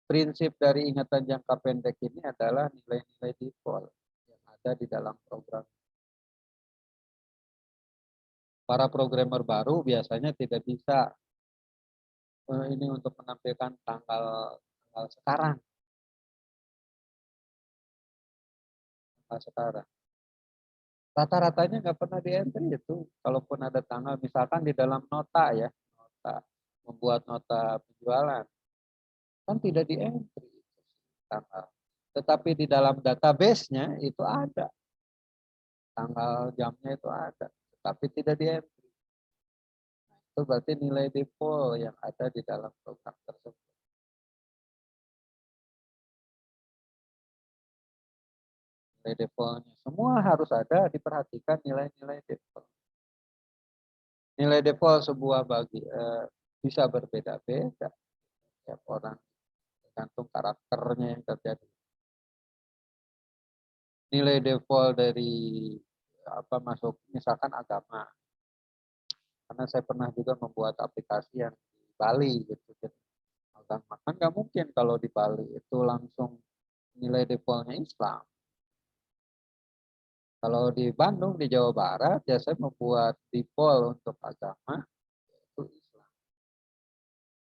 Prinsip dari ingatan jangka pendek ini adalah nilai-nilai default yang ada di dalam program. Para programmer baru biasanya tidak bisa ini untuk menampilkan tanggal sekarang. Tanggal sekarang. Rata-ratanya nggak pernah di entry itu. Kalaupun ada tanggal, misalkan di dalam nota ya, nota membuat nota penjualan, kan tidak di entry tanggal. Tetapi di dalam database-nya itu ada. Tanggal jamnya itu ada. Tetapi tidak di entry. Nah, itu berarti nilai default yang ada di dalam program tersebut. Nilai default-nya. Semua harus ada, diperhatikan nilai-nilai default. Nilai default sebuah bisa berbeda-beda. Setiap orang tergantung karakternya yang terjadi. Nilai default dari masuk misalkan agama. Karena saya pernah juga membuat aplikasi yang di Bali gitu. Agama kan nggak mungkin kalau di Bali itu langsung nilai defaultnya Islam. Kalau di Bandung di Jawa Barat ya saya membuat default untuk agama itu Islam.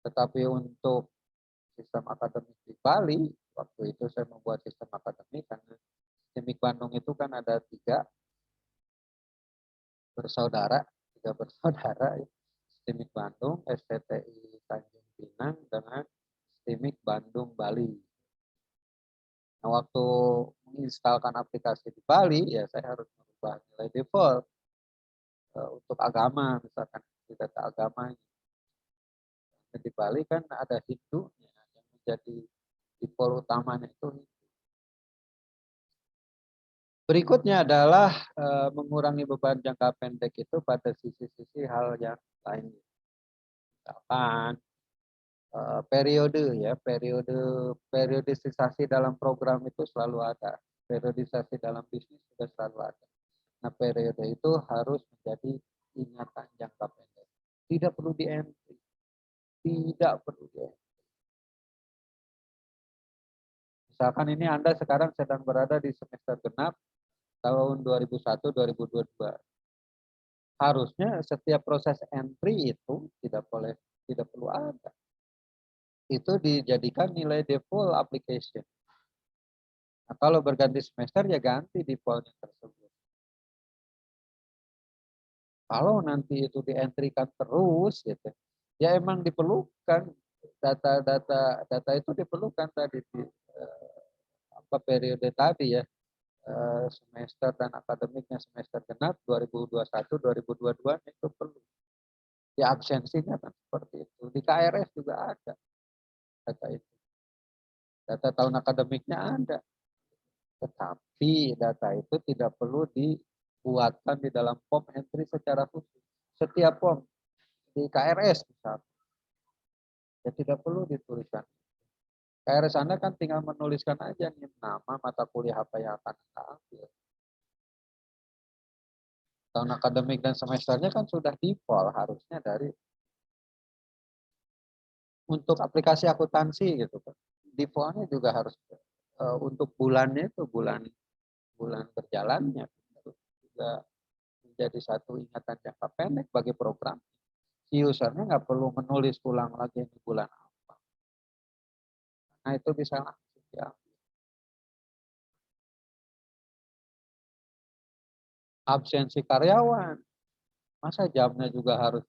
Tetapi untuk sistem akademik di Bali waktu itu saya membuat sistem akademik karena sistemik Bandung itu kan ada tiga bersaudara sistemik Bandung, STTI Tanjung Pinang dengan sistemik Bandung Bali. Nah, waktu menginstalkan aplikasi di Bali ya saya harus merubah nilai default untuk agama misalkan di data agama. Di Bali kan ada Hindu yang menjadi default utamanya itu. Berikutnya adalah mengurangi beban jangka pendek itu pada sisi-sisi hal yang lain. Misalkan periodisasi dalam program itu selalu ada. Periodisasi dalam bisnis juga selalu ada. Nah, periode itu harus menjadi ingatan jangka pendek. Tidak perlu di entry. Tidak perlu di entry. Misalkan ini Anda sekarang sedang berada di semester genap tahun 2001-2022. Harusnya setiap proses entry itu tidak perlu ada. Itu dijadikan nilai default application. Nah, kalau berganti semester ya ganti defaultnya tersebut. Kalau nanti itu di-entry-kan terus gitu, ya emang diperlukan data itu diperlukan tadi di periode tadi ya semester dan akademiknya semester genap 2021-2022 itu perlu. Di absensinya kan seperti itu. Di KRS juga ada data itu. Data tahun akademiknya ada. Tetapi data itu tidak perlu dibuatkan di dalam form entry secara khusus. Setiap form di KRS misalnya, ya tidak perlu dituliskan. KRS Anda kan tinggal menuliskan aja nih nama mata kuliah apa yang akan Anda ambil. Tahun akademik dan semesternya kan sudah default harusnya dari untuk aplikasi akuntansi gitu kan. Defaultnya juga harus untuk bulannya itu bulan berjalannya juga menjadi satu ingatan jangka pendek bagi program. Si usernya nggak perlu menulis ulang lagi di bulan apa. Nah itu bisa langsung ya. Absensi karyawan, masa jamnya juga harus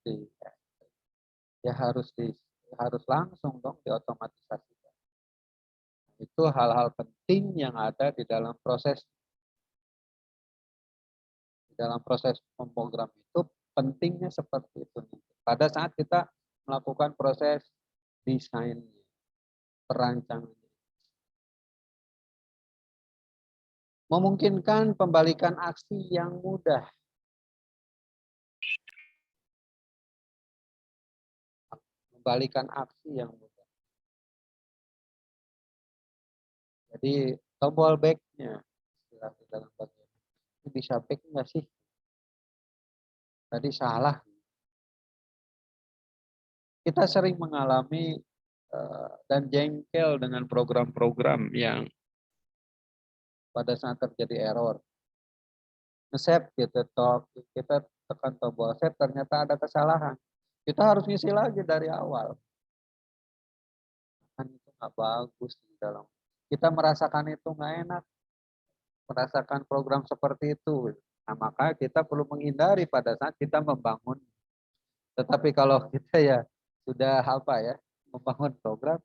ya harus langsung dong diotomatisasikan. Itu hal-hal penting yang ada di dalam proses pemrogram itu pentingnya seperti itu. Pada saat kita melakukan proses desain, perancangan, memungkinkan pembalikan aksi yang mudah. Membalikan aksi yang mudah. Jadi tombol back-nya dalam bagian ini bisa back nggak sih? Tadi salah. Kita sering mengalami dan jengkel dengan program-program yang pada saat terjadi error. Nge-save gitu, kita tekan tombol save, ternyata ada kesalahan. Kita harus ngisi lagi dari awal. Kan itu nggak bagus di dalam. Kita merasakan itu nggak enak, merasakan program seperti itu. Nah, maka kita perlu menghindari pada saat kita membangun. Tetapi kalau kita ya sudah apa ya, membangun program,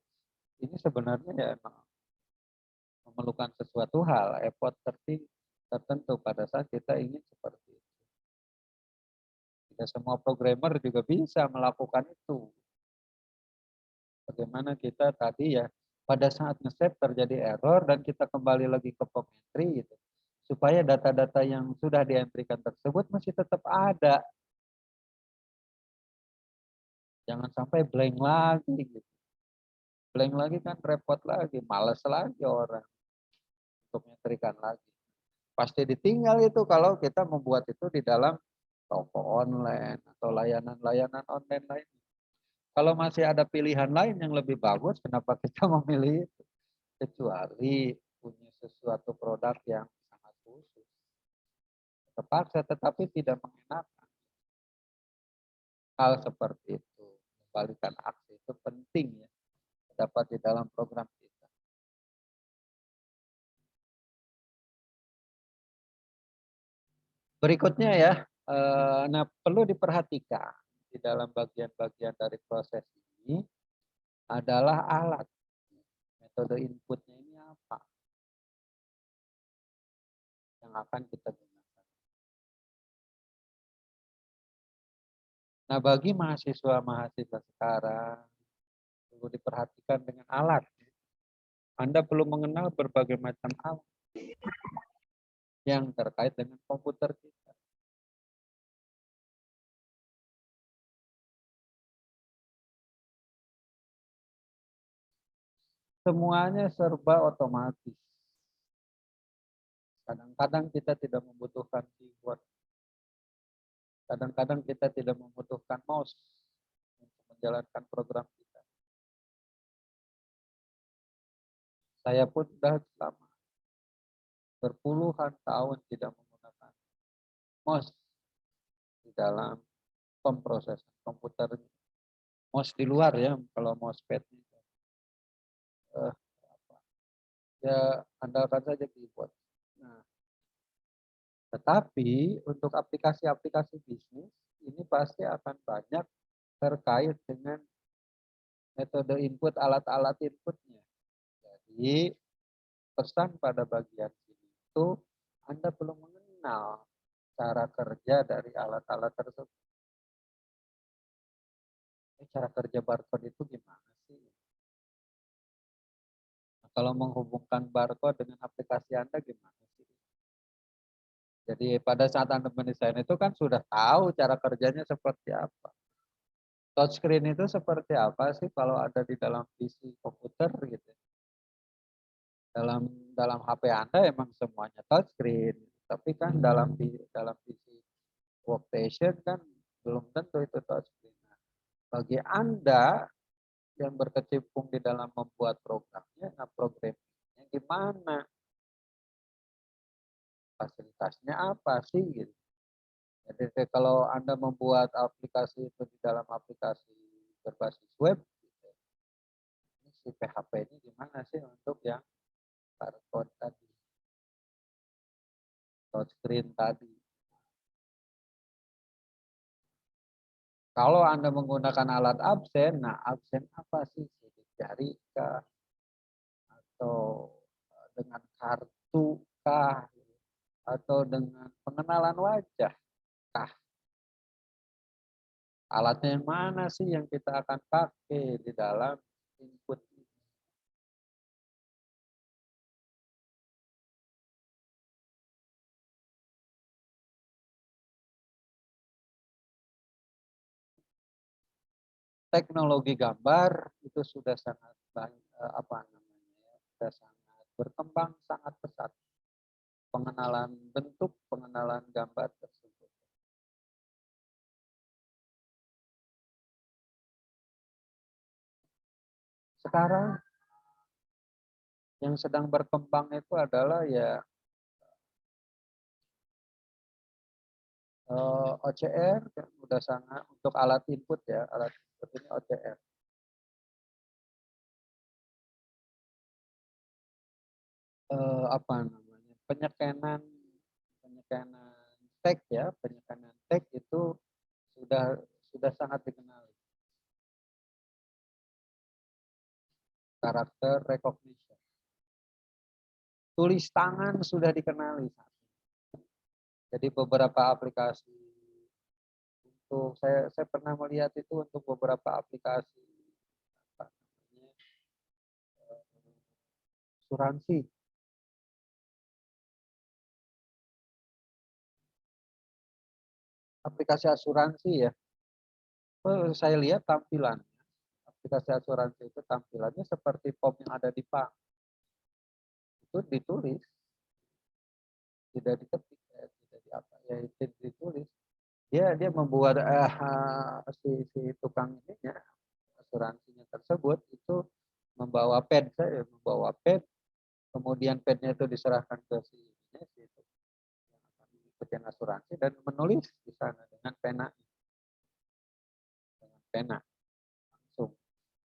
ini sebenarnya ya emang memerlukan sesuatu hal, effort tertentu pada saat kita ingin seperti itu. Tidak semua programmer juga bisa melakukan itu. Bagaimana kita tadi ya, pada saat nge-save terjadi error dan kita kembali lagi ke entry gitu. Supaya data-data yang sudah dientrikan tersebut masih tetap ada. Jangan sampai blank lagi gitu. Blank lagi kan repot lagi, males lagi orang untuk menyetrika lagi. Pasti ditinggal itu kalau kita membuat itu di dalam toko online atau layanan-layanan online lain. Kalau masih ada pilihan lain yang lebih bagus, kenapa kita memilih itu? Kecuali punya sesuatu produk yang sangat khusus. Terpaksa tetapi tidak mengenakan. Hal seperti itu, kembalikan aksi itu penting ya, dapat di dalam program kita. Berikutnya ya, nah perlu diperhatikan di dalam bagian-bagian dari proses ini adalah alat. Metode inputnya ini apa yang akan kita gunakan. Nah bagi mahasiswa-mahasiswa sekarang, perlu diperhatikan dengan alat. Anda perlu mengenal berbagai macam alat yang terkait dengan komputer kita. Semuanya serba otomatis. Kadang-kadang kita tidak membutuhkan keyboard. Kadang-kadang kita tidak membutuhkan mouse untuk menjalankan program kita. Saya pun sudah selama berpuluhan tahun tidak menggunakan mouse di dalam pemrosesan komputer. Mouse di luar ya, kalau mousepad ya andalkan saja keyboard. Nah, tetapi untuk aplikasi-aplikasi bisnis ini pasti akan banyak terkait dengan metode input, alat-alat inputnya. Jadi pesan pada bagian ini itu Anda perlu mengenal cara kerja dari alat-alat tersebut. Cara kerja barcode itu gimana sih? Nah, kalau menghubungkan barcode dengan aplikasi Anda gimana sih? Jadi pada saat Anda mendesain itu kan sudah tahu cara kerjanya seperti apa. Touchscreen itu seperti apa sih kalau ada di dalam PC komputer gitu. Dalam HP Anda emang semuanya touchscreen, tapi kan dalam PC workstation kan belum tentu itu touchscreen. Nah, bagi Anda yang berkecimpung di dalam membuat programnya, nah programnya gimana? Fasilitasnya apa sih gitu. Jadi kalau Anda membuat aplikasi itu di dalam aplikasi berbasis web, gitu, ini si PHP ini gimana sih untuk yang barcode tadi, touchscreen tadi. Kalau Anda menggunakan alat absen, nah absen apa sih? Sidik jari kah? Atau dengan kartu kah? Atau dengan pengenalan wajah kah? Alatnya yang mana sih yang kita akan pakai di dalam input ini? Teknologi gambar itu sudah sangat apa namanya ya, sudah sangat berkembang sangat pesat. Pengenalan bentuk, pengenalan gambar tersebut. sekarang yang sedang berkembang itu adalah ya OCR, kan udah sangat untuk alat input ya, alat input ini OCR. Apa namanya, penyekanan teks ya, penyekanan teks itu sudah sangat dikenal. Karakter recognition, tulis tangan sudah dikenali. Jadi beberapa aplikasi untuk saya pernah melihat itu untuk beberapa aplikasi apa namanya, asuransi. Aplikasi asuransi ya. Saya lihat tampilan aplikasi asuransi itu tampilannya seperti form yang ada di bank. Itu ditulis, tidak diketik, tidak di apa ya, itu ditulis. Dia membuat si tukang ininya asuransinya tersebut itu membawa pad, saya membawa pad, kemudian padnya itu diserahkan ke si itu yang akan mengikuti asuransi dan menulis di sana dengan pena langsung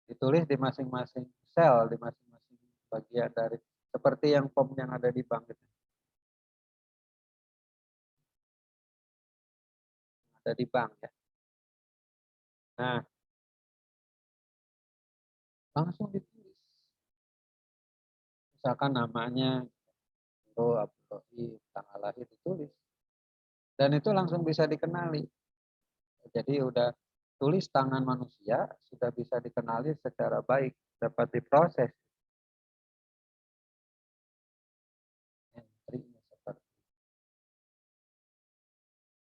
ditulis di masing-masing sel, di masing-masing bagian dari seperti yang form yang ada di bank itu. Ada di bank ya. Nah, langsung ditulis. Misalkan namanya tanggal lahir ditulis. Dan itu langsung bisa dikenali. Jadi udah tulis tangan manusia sudah bisa dikenali secara baik, dapat diproses.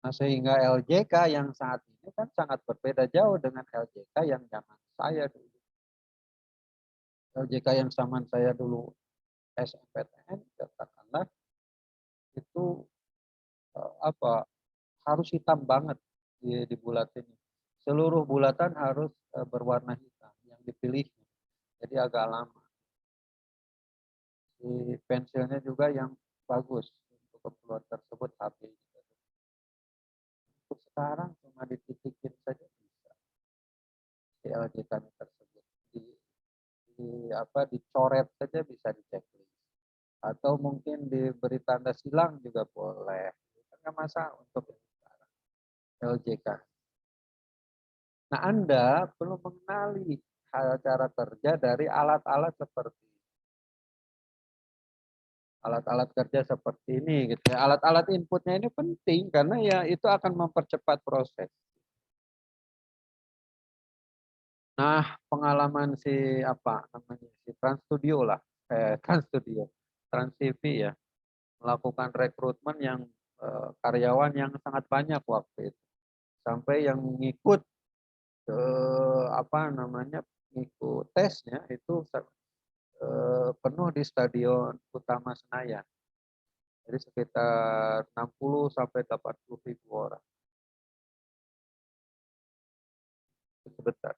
Nah, sehingga LJK yang saat ini kan sangat berbeda jauh dengan LJK yang zaman saya dulu. LJK yang zaman saya dulu SMPTN katakanlah itu apa harus hitam banget di bulat ini. Seluruh bulatan harus berwarna hitam yang dipilih. Jadi agak lama. Di pensilnya juga yang bagus untuk keperluan tersebut HP. Untuk sekarang cuma dititikin saja bisa. Si LJK tersebut dicoret saja bisa dicek. Atau mungkin diberi tanda silang juga boleh. Enggak masalah untuk LJK. Nah, Anda perlu mengenali cara kerja dari alat-alat seperti alat-alat kerja seperti ini gitu ya. Alat-alat inputnya ini penting karena ya itu akan mempercepat proses. Nah, pengalaman si apa namanya si Trans Studio lah, Trans Studio, Trans TV ya, melakukan rekrutmen yang karyawan yang sangat banyak waktu itu. Sampai yang ngikut ke apa namanya ngikut tesnya itu penuh di Stadion Utama Senayan. Jadi sekitar 60 sampai 80 ribu orang. Sebentar.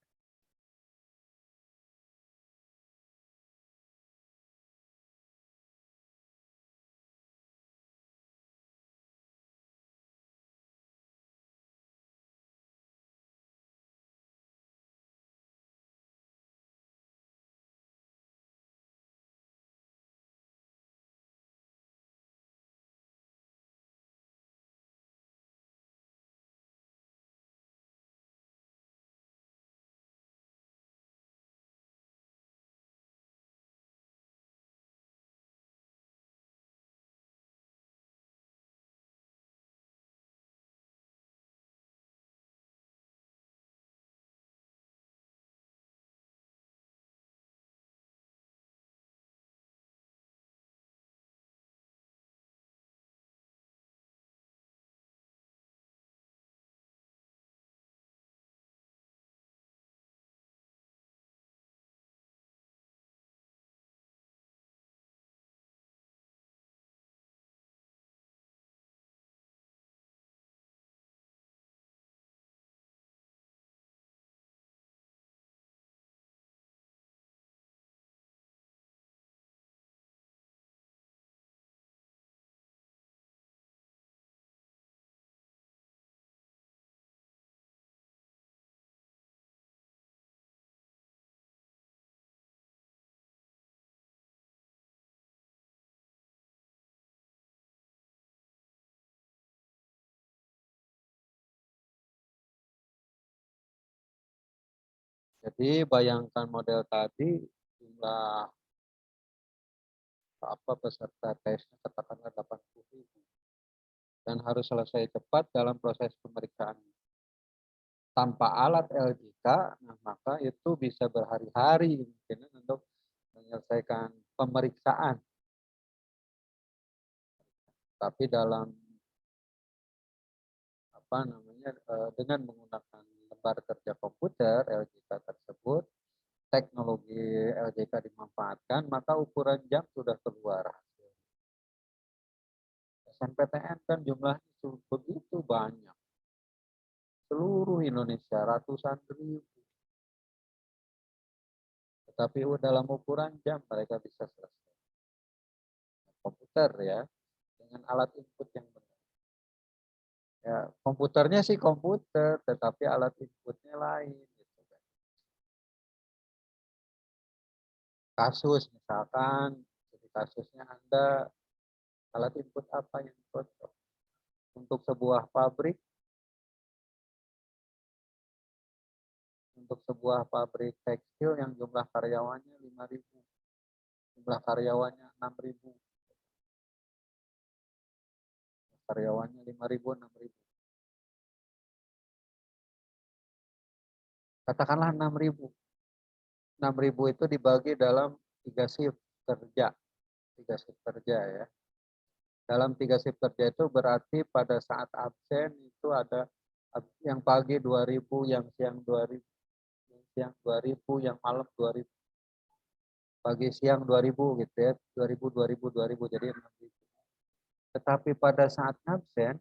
Jadi bayangkan model tadi jumlah peserta tesnya katakanlah 80.000 dan harus selesai cepat dalam proses pemeriksaan. Tanpa alat LJK, nah maka itu bisa berhari-hari mungkin untuk menyelesaikan pemeriksaan. Tapi dalam dengan menggunakan lembar kerja komputer LJK tersebut, teknologi LJK dimanfaatkan, maka ukuran jam sudah keluar. SNPTN kan jumlahnya begitu banyak. Seluruh Indonesia ratusan ribu. Tetapi dalam ukuran jam mereka bisa selesai. Komputer ya, dengan alat input yang benar. Ya, komputernya sih komputer, tetapi alat inputnya lain. Gitu kan. Kasus misalkan, jadi kasusnya Anda alat input apa yang cocok untuk sebuah pabrik, tekstil yang jumlah karyawannya 5.000, jumlah karyawannya 6.000, karyawannya 5.000, 6.000. Katakanlah 6.000. 6.000 itu dibagi dalam 3 shift kerja. 3 shift kerja ya. Dalam 3 shift kerja itu berarti pada saat absen itu ada yang pagi 2.000, yang siang 2.000, yang siang 2.000, yang malam 2.000. Pagi siang 2.000 gitu ya. 2.000, 2.000, 2.000 jadi 6.000. Tetapi pada saat absen,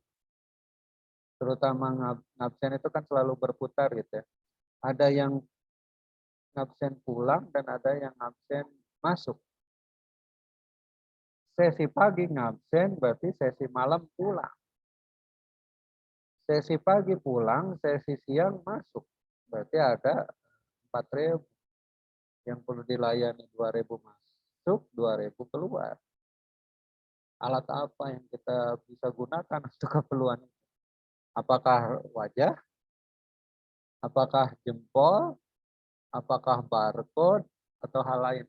terutama absen itu kan selalu berputar gitu ya. Ada yang absen pulang dan ada yang absen masuk. Sesi pagi ngabsen berarti sesi malam pulang. Sesi pagi pulang, sesi siang masuk. Berarti ada 4.000 yang perlu dilayani, 2.000 masuk, 2.000 keluar. Alat apa yang kita bisa gunakan untuk keperluan itu? Apakah wajah? Apakah jempol? Apakah barcode? Atau hal lain?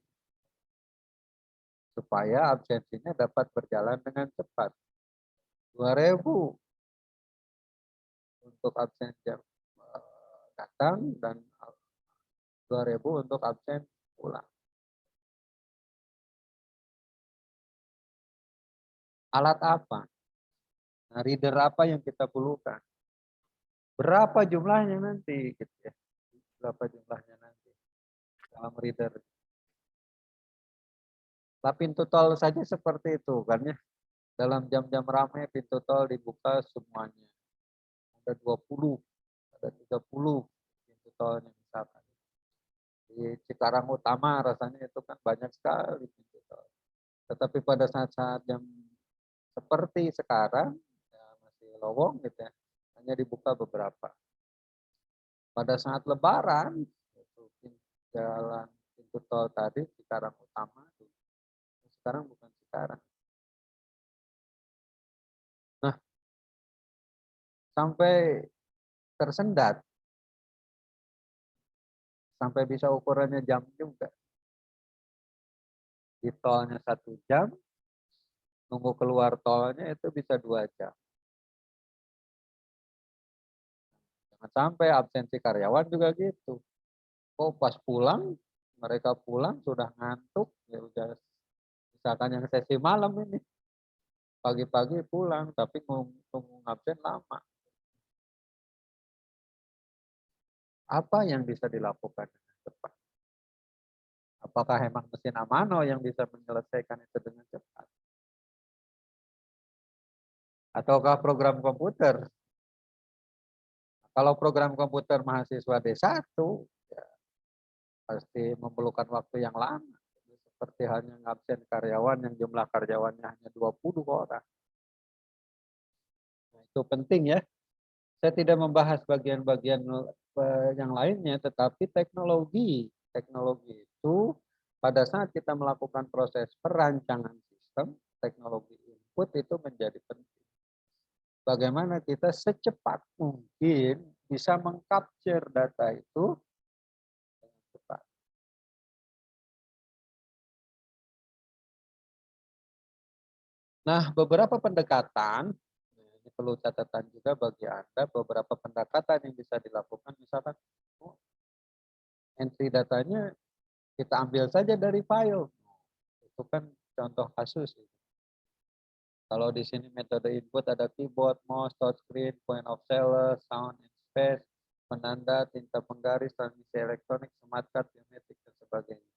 Supaya absensinya dapat berjalan dengan cepat. 2.000 untuk absen jam datang dan 2.000 untuk absen pulang. Alat apa? Nah, reader apa yang kita perlukan? Berapa jumlahnya nanti? Gitu ya. Berapa jumlahnya nanti dalam reader? Nah, pintu tol saja seperti itu kan ya. Dalam jam-jam ramai pintu tol dibuka semuanya. Ada 20, ada 30 pintu tolnya misalkan. Di Cikarang Utama rasanya itu kan banyak sekali pintu tol. Tetapi pada saat-saat jam seperti sekarang ya masih lowong gitu ya, hanya dibuka beberapa. Pada saat Lebaran itu jalan pintu tol tadi Cikarang Utama, sekarang bukan Cikarang. Nah, sampai tersendat, sampai bisa ukurannya jam juga. Di tolnya 1 jam, nunggu keluar tolnya itu bisa 2 jam. Jangan sampai absensi karyawan juga gitu. Oh pas pulang, mereka pulang sudah ngantuk, ya udah misalkan yang sesi malam ini. Pagi-pagi pulang, tapi nunggu absen lama. Apa yang bisa dilakukan dengan cepat? Apakah emang mesin Amano yang bisa menyelesaikan itu dengan cepat? Ataukah program komputer? Kalau program komputer mahasiswa D1, ya pasti memerlukan waktu yang lama. Seperti hanya ngabsen karyawan yang jumlah karyawannya hanya 20 orang. Nah, itu penting ya. Saya tidak membahas bagian-bagian yang lainnya, tetapi teknologi itu pada saat kita melakukan proses perancangan sistem, teknologi input itu menjadi penting. Bagaimana kita secepat mungkin bisa mengcapture data itu Nah, beberapa pendekatan, ini perlu catatan juga bagi Anda, beberapa pendekatan yang bisa dilakukan, misalkan oh, entry datanya kita ambil saja dari file. Itu kan contoh kasus. Kalau di sini metode input ada keyboard, mouse, touchscreen, point of seller, sound and space, penanda, tinta penggaris, transmisi elektronik, smart card, biometrik, dan sebagainya.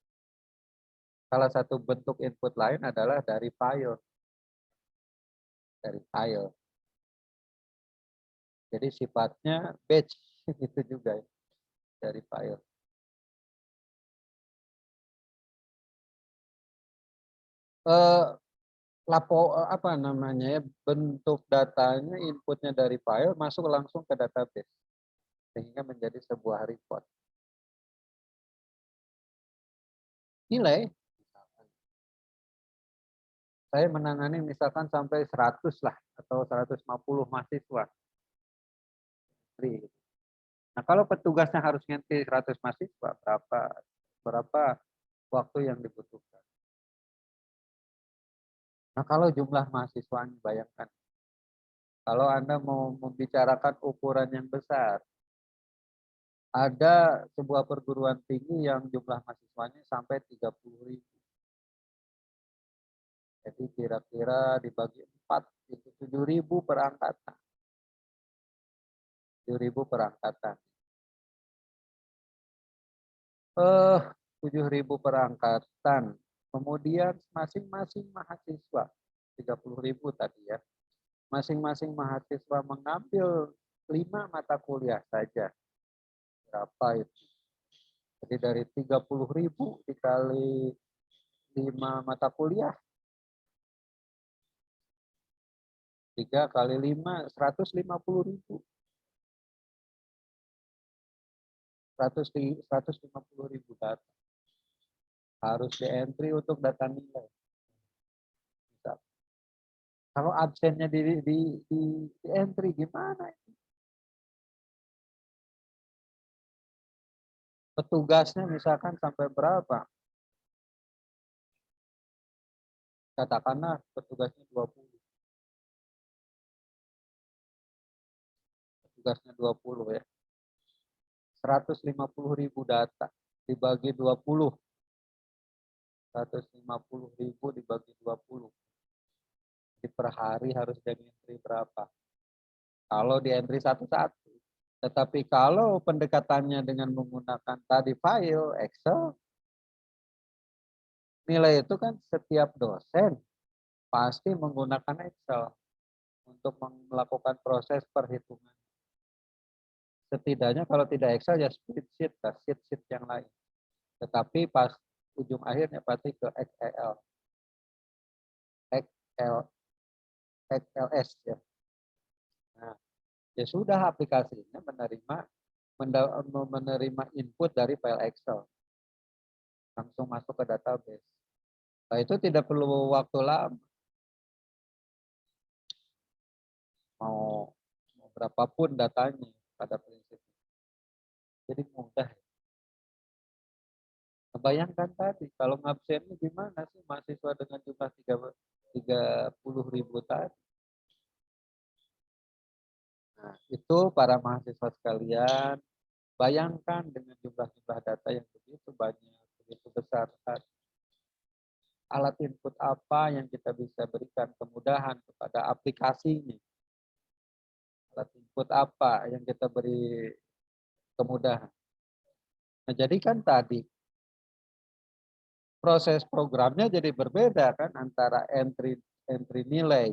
Salah satu bentuk input lain adalah dari file. Dari file. Jadi sifatnya batch gitu juga ya, dari file. Eh, apa namanya ya, bentuk datanya inputnya dari file masuk langsung ke database sehingga menjadi sebuah report. Nilai, saya menangani misalkan sampai 100 lah atau 150 mahasiswa. Nah, kalau petugasnya harus ngentri 100 mahasiswa, berapa waktu yang dibutuhkan? Nah, kalau jumlah mahasiswanya, bayangkan. Kalau Anda mau membicarakan ukuran yang besar, ada sebuah perguruan tinggi yang jumlah mahasiswanya sampai 30.000. Jadi kira-kira dibagi 4, itu 7.000 per angkatan. 7.000 per angkatan. 7.000 per angkatan. Kemudian masing-masing mahasiswa, 30.000 tadi ya. Masing-masing mahasiswa mengambil 5 mata kuliah saja. Berapa itu? Jadi dari 30.000 dikali 5 mata kuliah, 3 kali 5, 150.000. 150.000 data. Harus di-entry untuk data nilai. Kalau absennya di entry gimana? Petugasnya misalkan sampai berapa? Katakanlah petugasnya 20. Petugasnya 20 ya. 150.000 data dibagi 20. 150.000 dibagi 20. Di per hari harus jadi entry berapa? Kalau di entry satu-satu. Tetapi kalau pendekatannya dengan menggunakan tadi file Excel, nilai itu kan setiap dosen pasti menggunakan Excel untuk melakukan proses perhitungan. Setidaknya kalau tidak Excel ya spreadsheet, sheet yang lain. Tetapi pas ujung akhirnya pasti ke XL, XLS ya. Nah, ya sudah aplikasinya menerima input dari file Excel, langsung masuk ke database. Nah, itu tidak perlu waktu lama. Mau berapapun datanya pada prinsipnya. Jadi mudah. Bayangkan tadi, kalau ngabsennya gimana sih mahasiswa dengan jumlah 30.000 tadi. Nah, itu para mahasiswa sekalian, bayangkan dengan jumlah-jumlah data yang begitu banyak, begitu besar. Alat input apa yang kita bisa berikan kemudahan kepada aplikasinya. Alat input apa yang kita beri kemudahan. Nah, jadi kan tadi proses programnya jadi berbeda kan antara entry nilai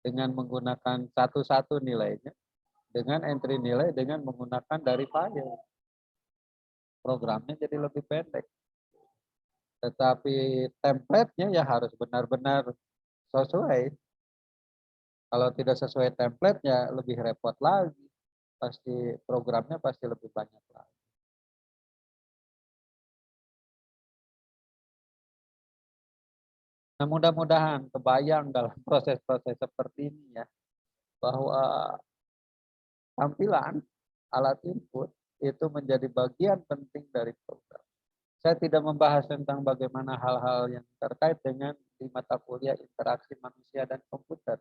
dengan menggunakan satu-satu nilainya dengan entry nilai dengan menggunakan dari file. Programnya jadi lebih pendek. Tetapi template-nya ya harus benar-benar sesuai. Kalau tidak sesuai template ya lebih repot lagi. Pasti programnya pasti lebih banyak lagi. Nah, mudah-mudahan kebayang dalam proses-proses seperti ini ya, bahwa tampilan alat input itu menjadi bagian penting dari program. Saya tidak membahas tentang bagaimana hal-hal yang terkait dengan di mata kuliah interaksi manusia dan komputer.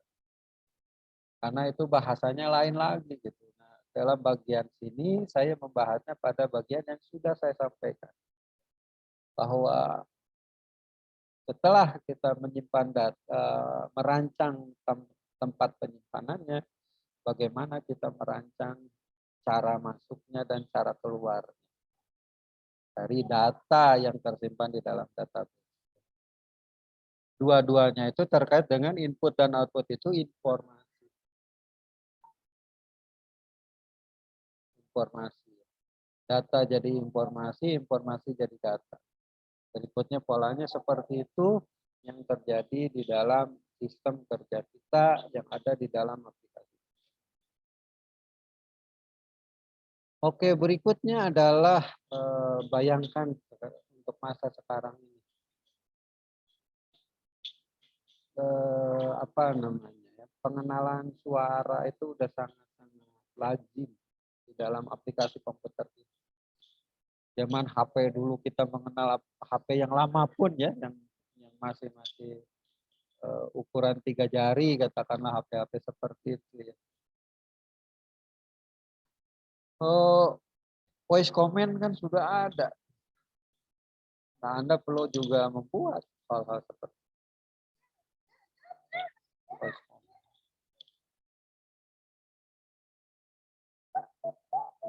Karena itu bahasanya lain lagi gitu. Nah, dalam bagian sini saya membahasnya pada bagian yang sudah saya sampaikan. Bahwa setelah kita menyimpan data, merancang tempat penyimpanannya, bagaimana kita merancang cara masuknya dan cara keluar dari data yang tersimpan di dalam database. Dua-duanya itu terkait dengan input dan output itu informasi. Informasi. Data jadi informasi, informasi jadi data. Berikutnya polanya seperti itu yang terjadi di dalam sistem kerja kita yang ada di dalam aplikasi. Oke, berikutnya adalah bayangkan untuk masa sekarang ini. Apa namanya ya, pengenalan suara itu udah sangat-sangat lazim di dalam aplikasi komputer. Zaman HP dulu kita mengenal HP yang lama pun ya, yang masih ukuran 3 jari, katakanlah HP-HP seperti itu ya. Voice comment kan sudah ada. Nah, Anda perlu juga membuat hal-hal seperti voice comment.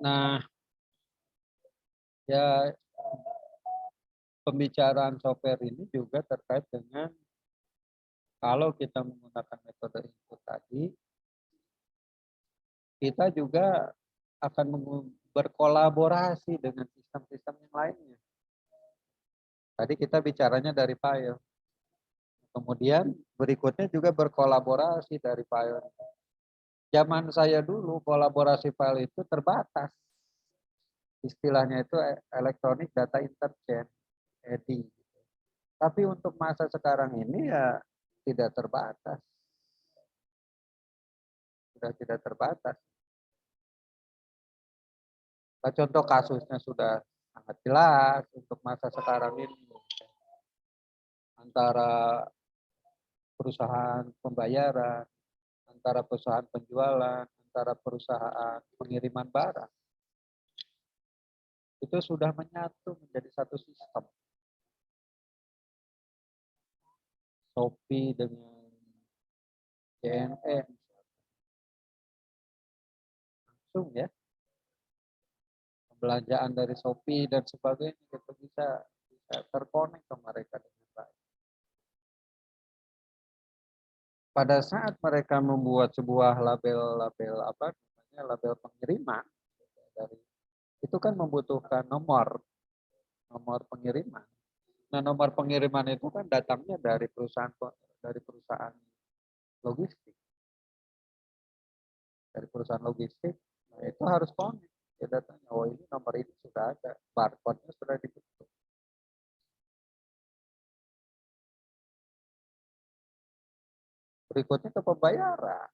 Nah, ya pembicaraan software ini juga terkait dengan kalau kita menggunakan metode input tadi, kita juga akan berkolaborasi dengan sistem-sistem yang lainnya. Tadi kita bicaranya dari file. Kemudian berikutnya juga berkolaborasi dari file. Zaman saya dulu kolaborasi file itu terbatas. Istilahnya itu electronic data interchange, EDI. Tapi untuk masa sekarang ini ya tidak terbatas. Sudah tidak terbatas. Nah, contoh kasusnya sudah sangat jelas untuk masa sekarang ini. Antara perusahaan pembayaran, antara perusahaan penjualan, antara perusahaan pengiriman barang. Itu sudah menyatu menjadi satu sistem. Shopee dengan JNE langsung ya. Pembelanjaan dari Shopee dan sebagainya itu bisa terkonek ke mereka dengan baik. Pada saat mereka membuat sebuah label apa namanya, label pengiriman dari itu kan membutuhkan nomor pengiriman. Nah, nomor pengiriman itu kan datangnya dari perusahaan logistik. Dari perusahaan logistik, nah itu harus connect ya datanya. Oh, ini nomor ini sudah ada, barcode-nya sudah dibentuk. Berikutnya ke pembayaran,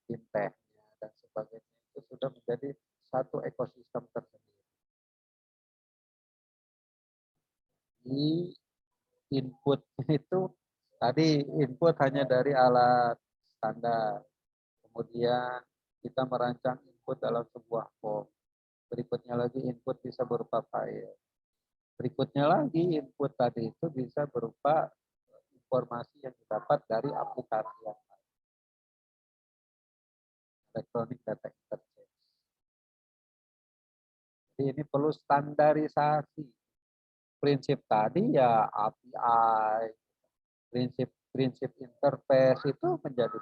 fintech-nya dan sebagainya itu sudah menjadi satu ekosistem tersendiri. Di input itu tadi input hanya dari alat standar. Kemudian kita merancang input dalam sebuah form. Berikutnya lagi input bisa berupa file. Berikutnya lagi input tadi itu bisa berupa informasi yang didapat dari aplikasi yang lain. Electronic Data Interchange. Jadi ini perlu standarisasi. Prinsip tadi ya API, prinsip interface itu menjadi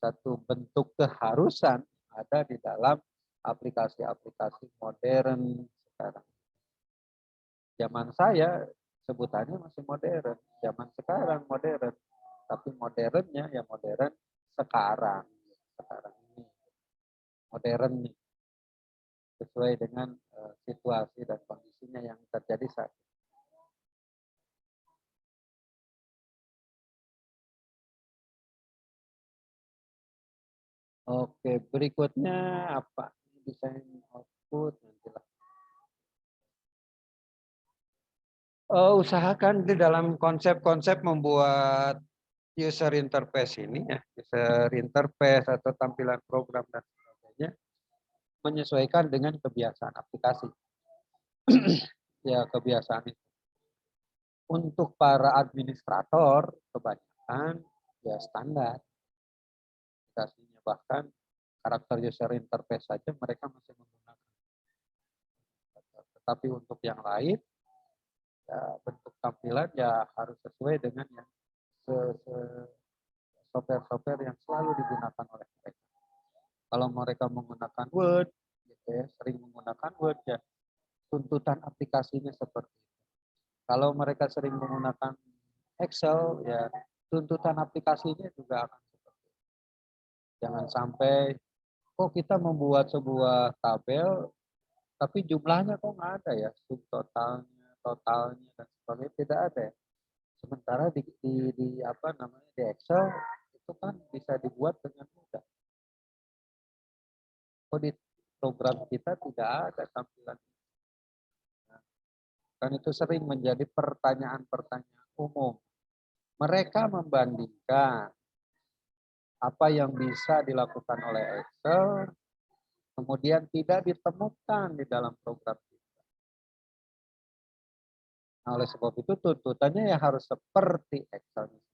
satu bentuk keharusan ada di dalam aplikasi-aplikasi modern sekarang. Zaman saya sebutannya masih modern, zaman sekarang modern, tapi modernnya ya modern sekarang ini modern nih sesuai dengan situasi dan kondisinya yang terjadi saat ini. Oke, berikutnya apa? Desain output nanti lah. Usahakan di dalam konsep-konsep membuat user interface ini ya, user interface atau tampilan program dan sebagainya menyesuaikan dengan kebiasaan aplikasi. Ya, kebiasaan itu. Untuk para administrator kebanyakan ya standar aplikasinya, bahkan karakter user interface saja mereka masih menggunakan. Tetapi untuk yang lain ya bentuk tampilan ya harus sesuai dengan yang software-software yang selalu digunakan oleh mereka. Kalau mereka menggunakan Word, gitu ya, sering menggunakan Word ya, tuntutan aplikasinya seperti itu. Kalau mereka sering menggunakan Excel, ya tuntutan aplikasinya juga akan seperti itu. Jangan sampai, kok kita membuat sebuah tabel, tapi jumlahnya kok nggak ada ya, subtotalnya, totalnya dan sebagainya tidak ada ya. Sementara di apa namanya di Excel itu kan bisa dibuat dengan mudah. Kok di program kita tidak ada tampilan. Nah, kan itu sering menjadi pertanyaan-pertanyaan umum. Mereka membandingkan apa yang bisa dilakukan oleh Excel, kemudian tidak ditemukan di dalam program kita. Nah, oleh sebab itu tuntutannya ya harus seperti Excel sendiri.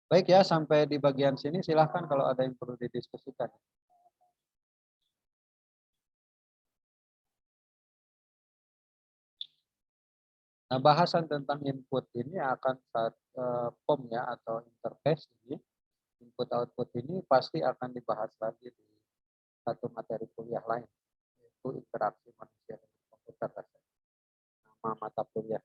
Baik ya, sampai di bagian sini silahkan kalau ada yang perlu didiskusikan. Nah, bahasan tentang input ini akan POM ya atau interface ini, input output ini pasti akan dibahas lagi di satu materi kuliah lain, yaitu interaksi manusia dengan komputer. Nama mata kuliah.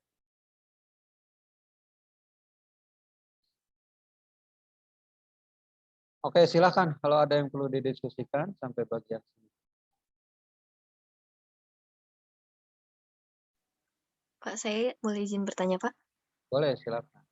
Oke, silakan kalau ada yang perlu didiskusikan sampai bagian sini. Pak, saya boleh izin bertanya, Pak? Boleh, silakan.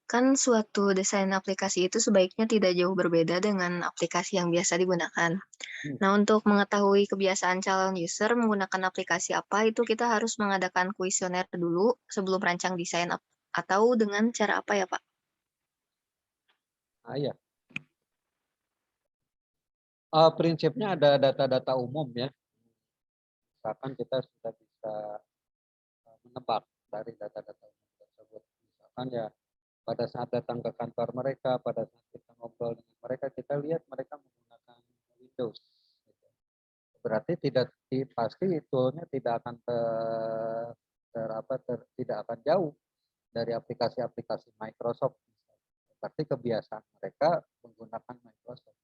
Kan suatu desain aplikasi itu sebaiknya tidak jauh berbeda dengan aplikasi yang biasa digunakan. Hmm. Nah, untuk mengetahui kebiasaan calon user menggunakan aplikasi apa, itu kita harus mengadakan kuesioner dulu sebelum rancang desain atau dengan cara apa ya, Pak? Nah, iya. Prinsipnya ada data-data umum ya. Misalkan kita sudah bisa menebak dari data-data umum tersebut. Misalkan ya pada saat datang ke kantor mereka, pada saat kita ngobrol dengan mereka, kita lihat mereka menggunakan Windows. Berarti pasti toolnya tidak akan tidak akan jauh dari aplikasi-aplikasi Microsoft. Berarti kebiasaan mereka menggunakan Microsoft.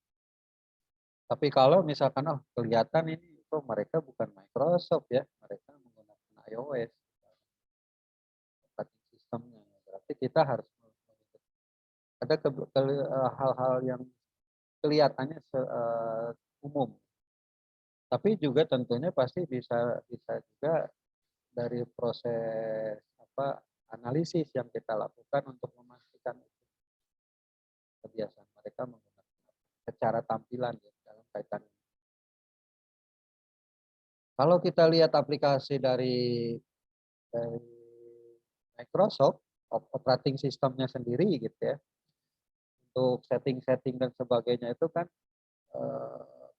Tapi kalau misalkan kelihatan ini kok mereka bukan Microsoft ya, mereka menggunakan iOS operating sistemnya. Berarti kita harus ada hal-hal yang kelihatannya umum. Tapi juga tentunya pasti bisa bisa juga dari proses analisis yang kita lakukan untuk memastikan kebiasaan mereka menggunakan secara tampilan ya, dalam kaitan. Kalau kita lihat aplikasi dari Microsoft, operating sistemnya sendiri gitu ya, untuk setting-setting dan sebagainya itu kan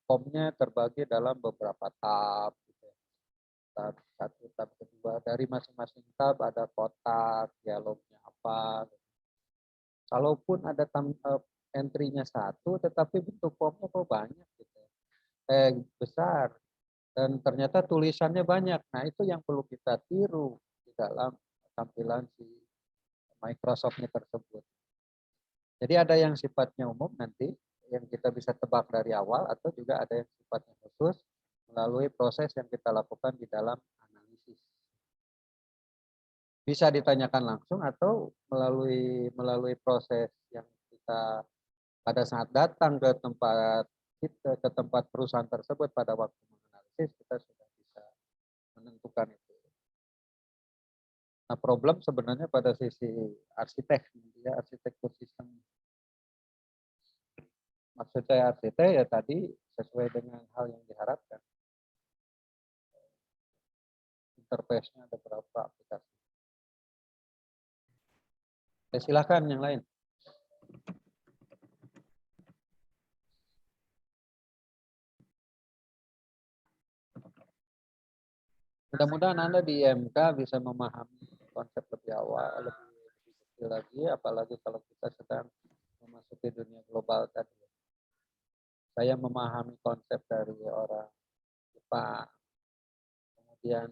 formnya terbagi dalam beberapa tab. Gitu ya. Tab satu, tab kedua, dari masing-masing tab ada kotak, dialognya apa. Gitu. Kalaupun ada entry-nya satu, tetapi bentuk formnya kok banyak gitu, besar, dan ternyata tulisannya banyak. Nah itu yang perlu kita tiru di dalam tampilan si Microsoft-nya tersebut. Jadi ada yang sifatnya umum nanti, yang kita bisa tebak dari awal, atau juga ada yang sifatnya khusus melalui proses yang kita lakukan di dalam analisis. Bisa ditanyakan langsung atau melalui proses yang kita pada saat datang ke tempat perusahaan tersebut pada waktu menganalisis kita sudah bisa menentukan itu. Nah, problem sebenarnya pada sisi arsitek, ya arsitektur sistem. Maksud saya arsitek ya tadi sesuai dengan hal yang diharapkan. Interface-nya ada berapa aplikasi. Ya, silakan yang lain. Mudah-mudahan Anda di IMK bisa memahami konsep lebih awal, lebih detail lagi, apalagi kalau kita sedang memasuki dunia global tadi. Saya memahami konsep dari orang Jepang, kemudian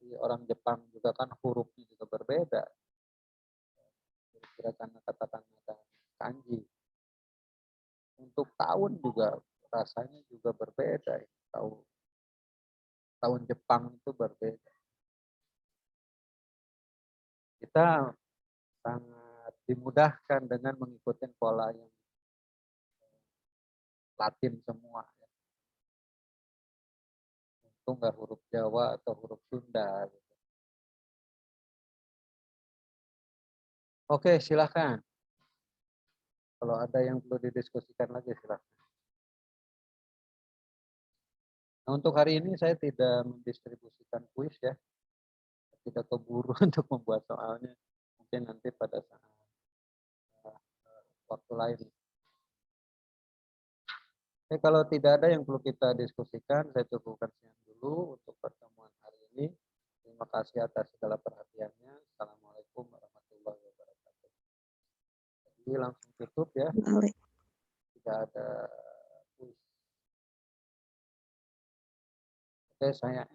di orang Jepang juga kan hurufnya juga berbeda. Kira-kira karena katakan ada kanji. Untuk tahun juga rasanya juga berbeda. Tahun Jepang itu berbeda. Kita sangat dimudahkan dengan mengikuti pola yang Latin semua. Untung nggak huruf Jawa atau huruf Sunda. Gitu. Oke, silahkan. Kalau ada yang perlu didiskusikan lagi, silahkan. Nah, untuk hari ini saya tidak mendistribusikan kuis ya. Tidak keburu untuk membuat soalnya. Mungkin nanti pada saat waktu lain. Kalau tidak ada yang perlu kita diskusikan, saya cukupkan sekian dulu untuk pertemuan hari ini. Terima kasih atas segala perhatiannya. Assalamualaikum warahmatullahi wabarakatuh. Jadi langsung tutup ya. Tidak ada kuis. Oke, saya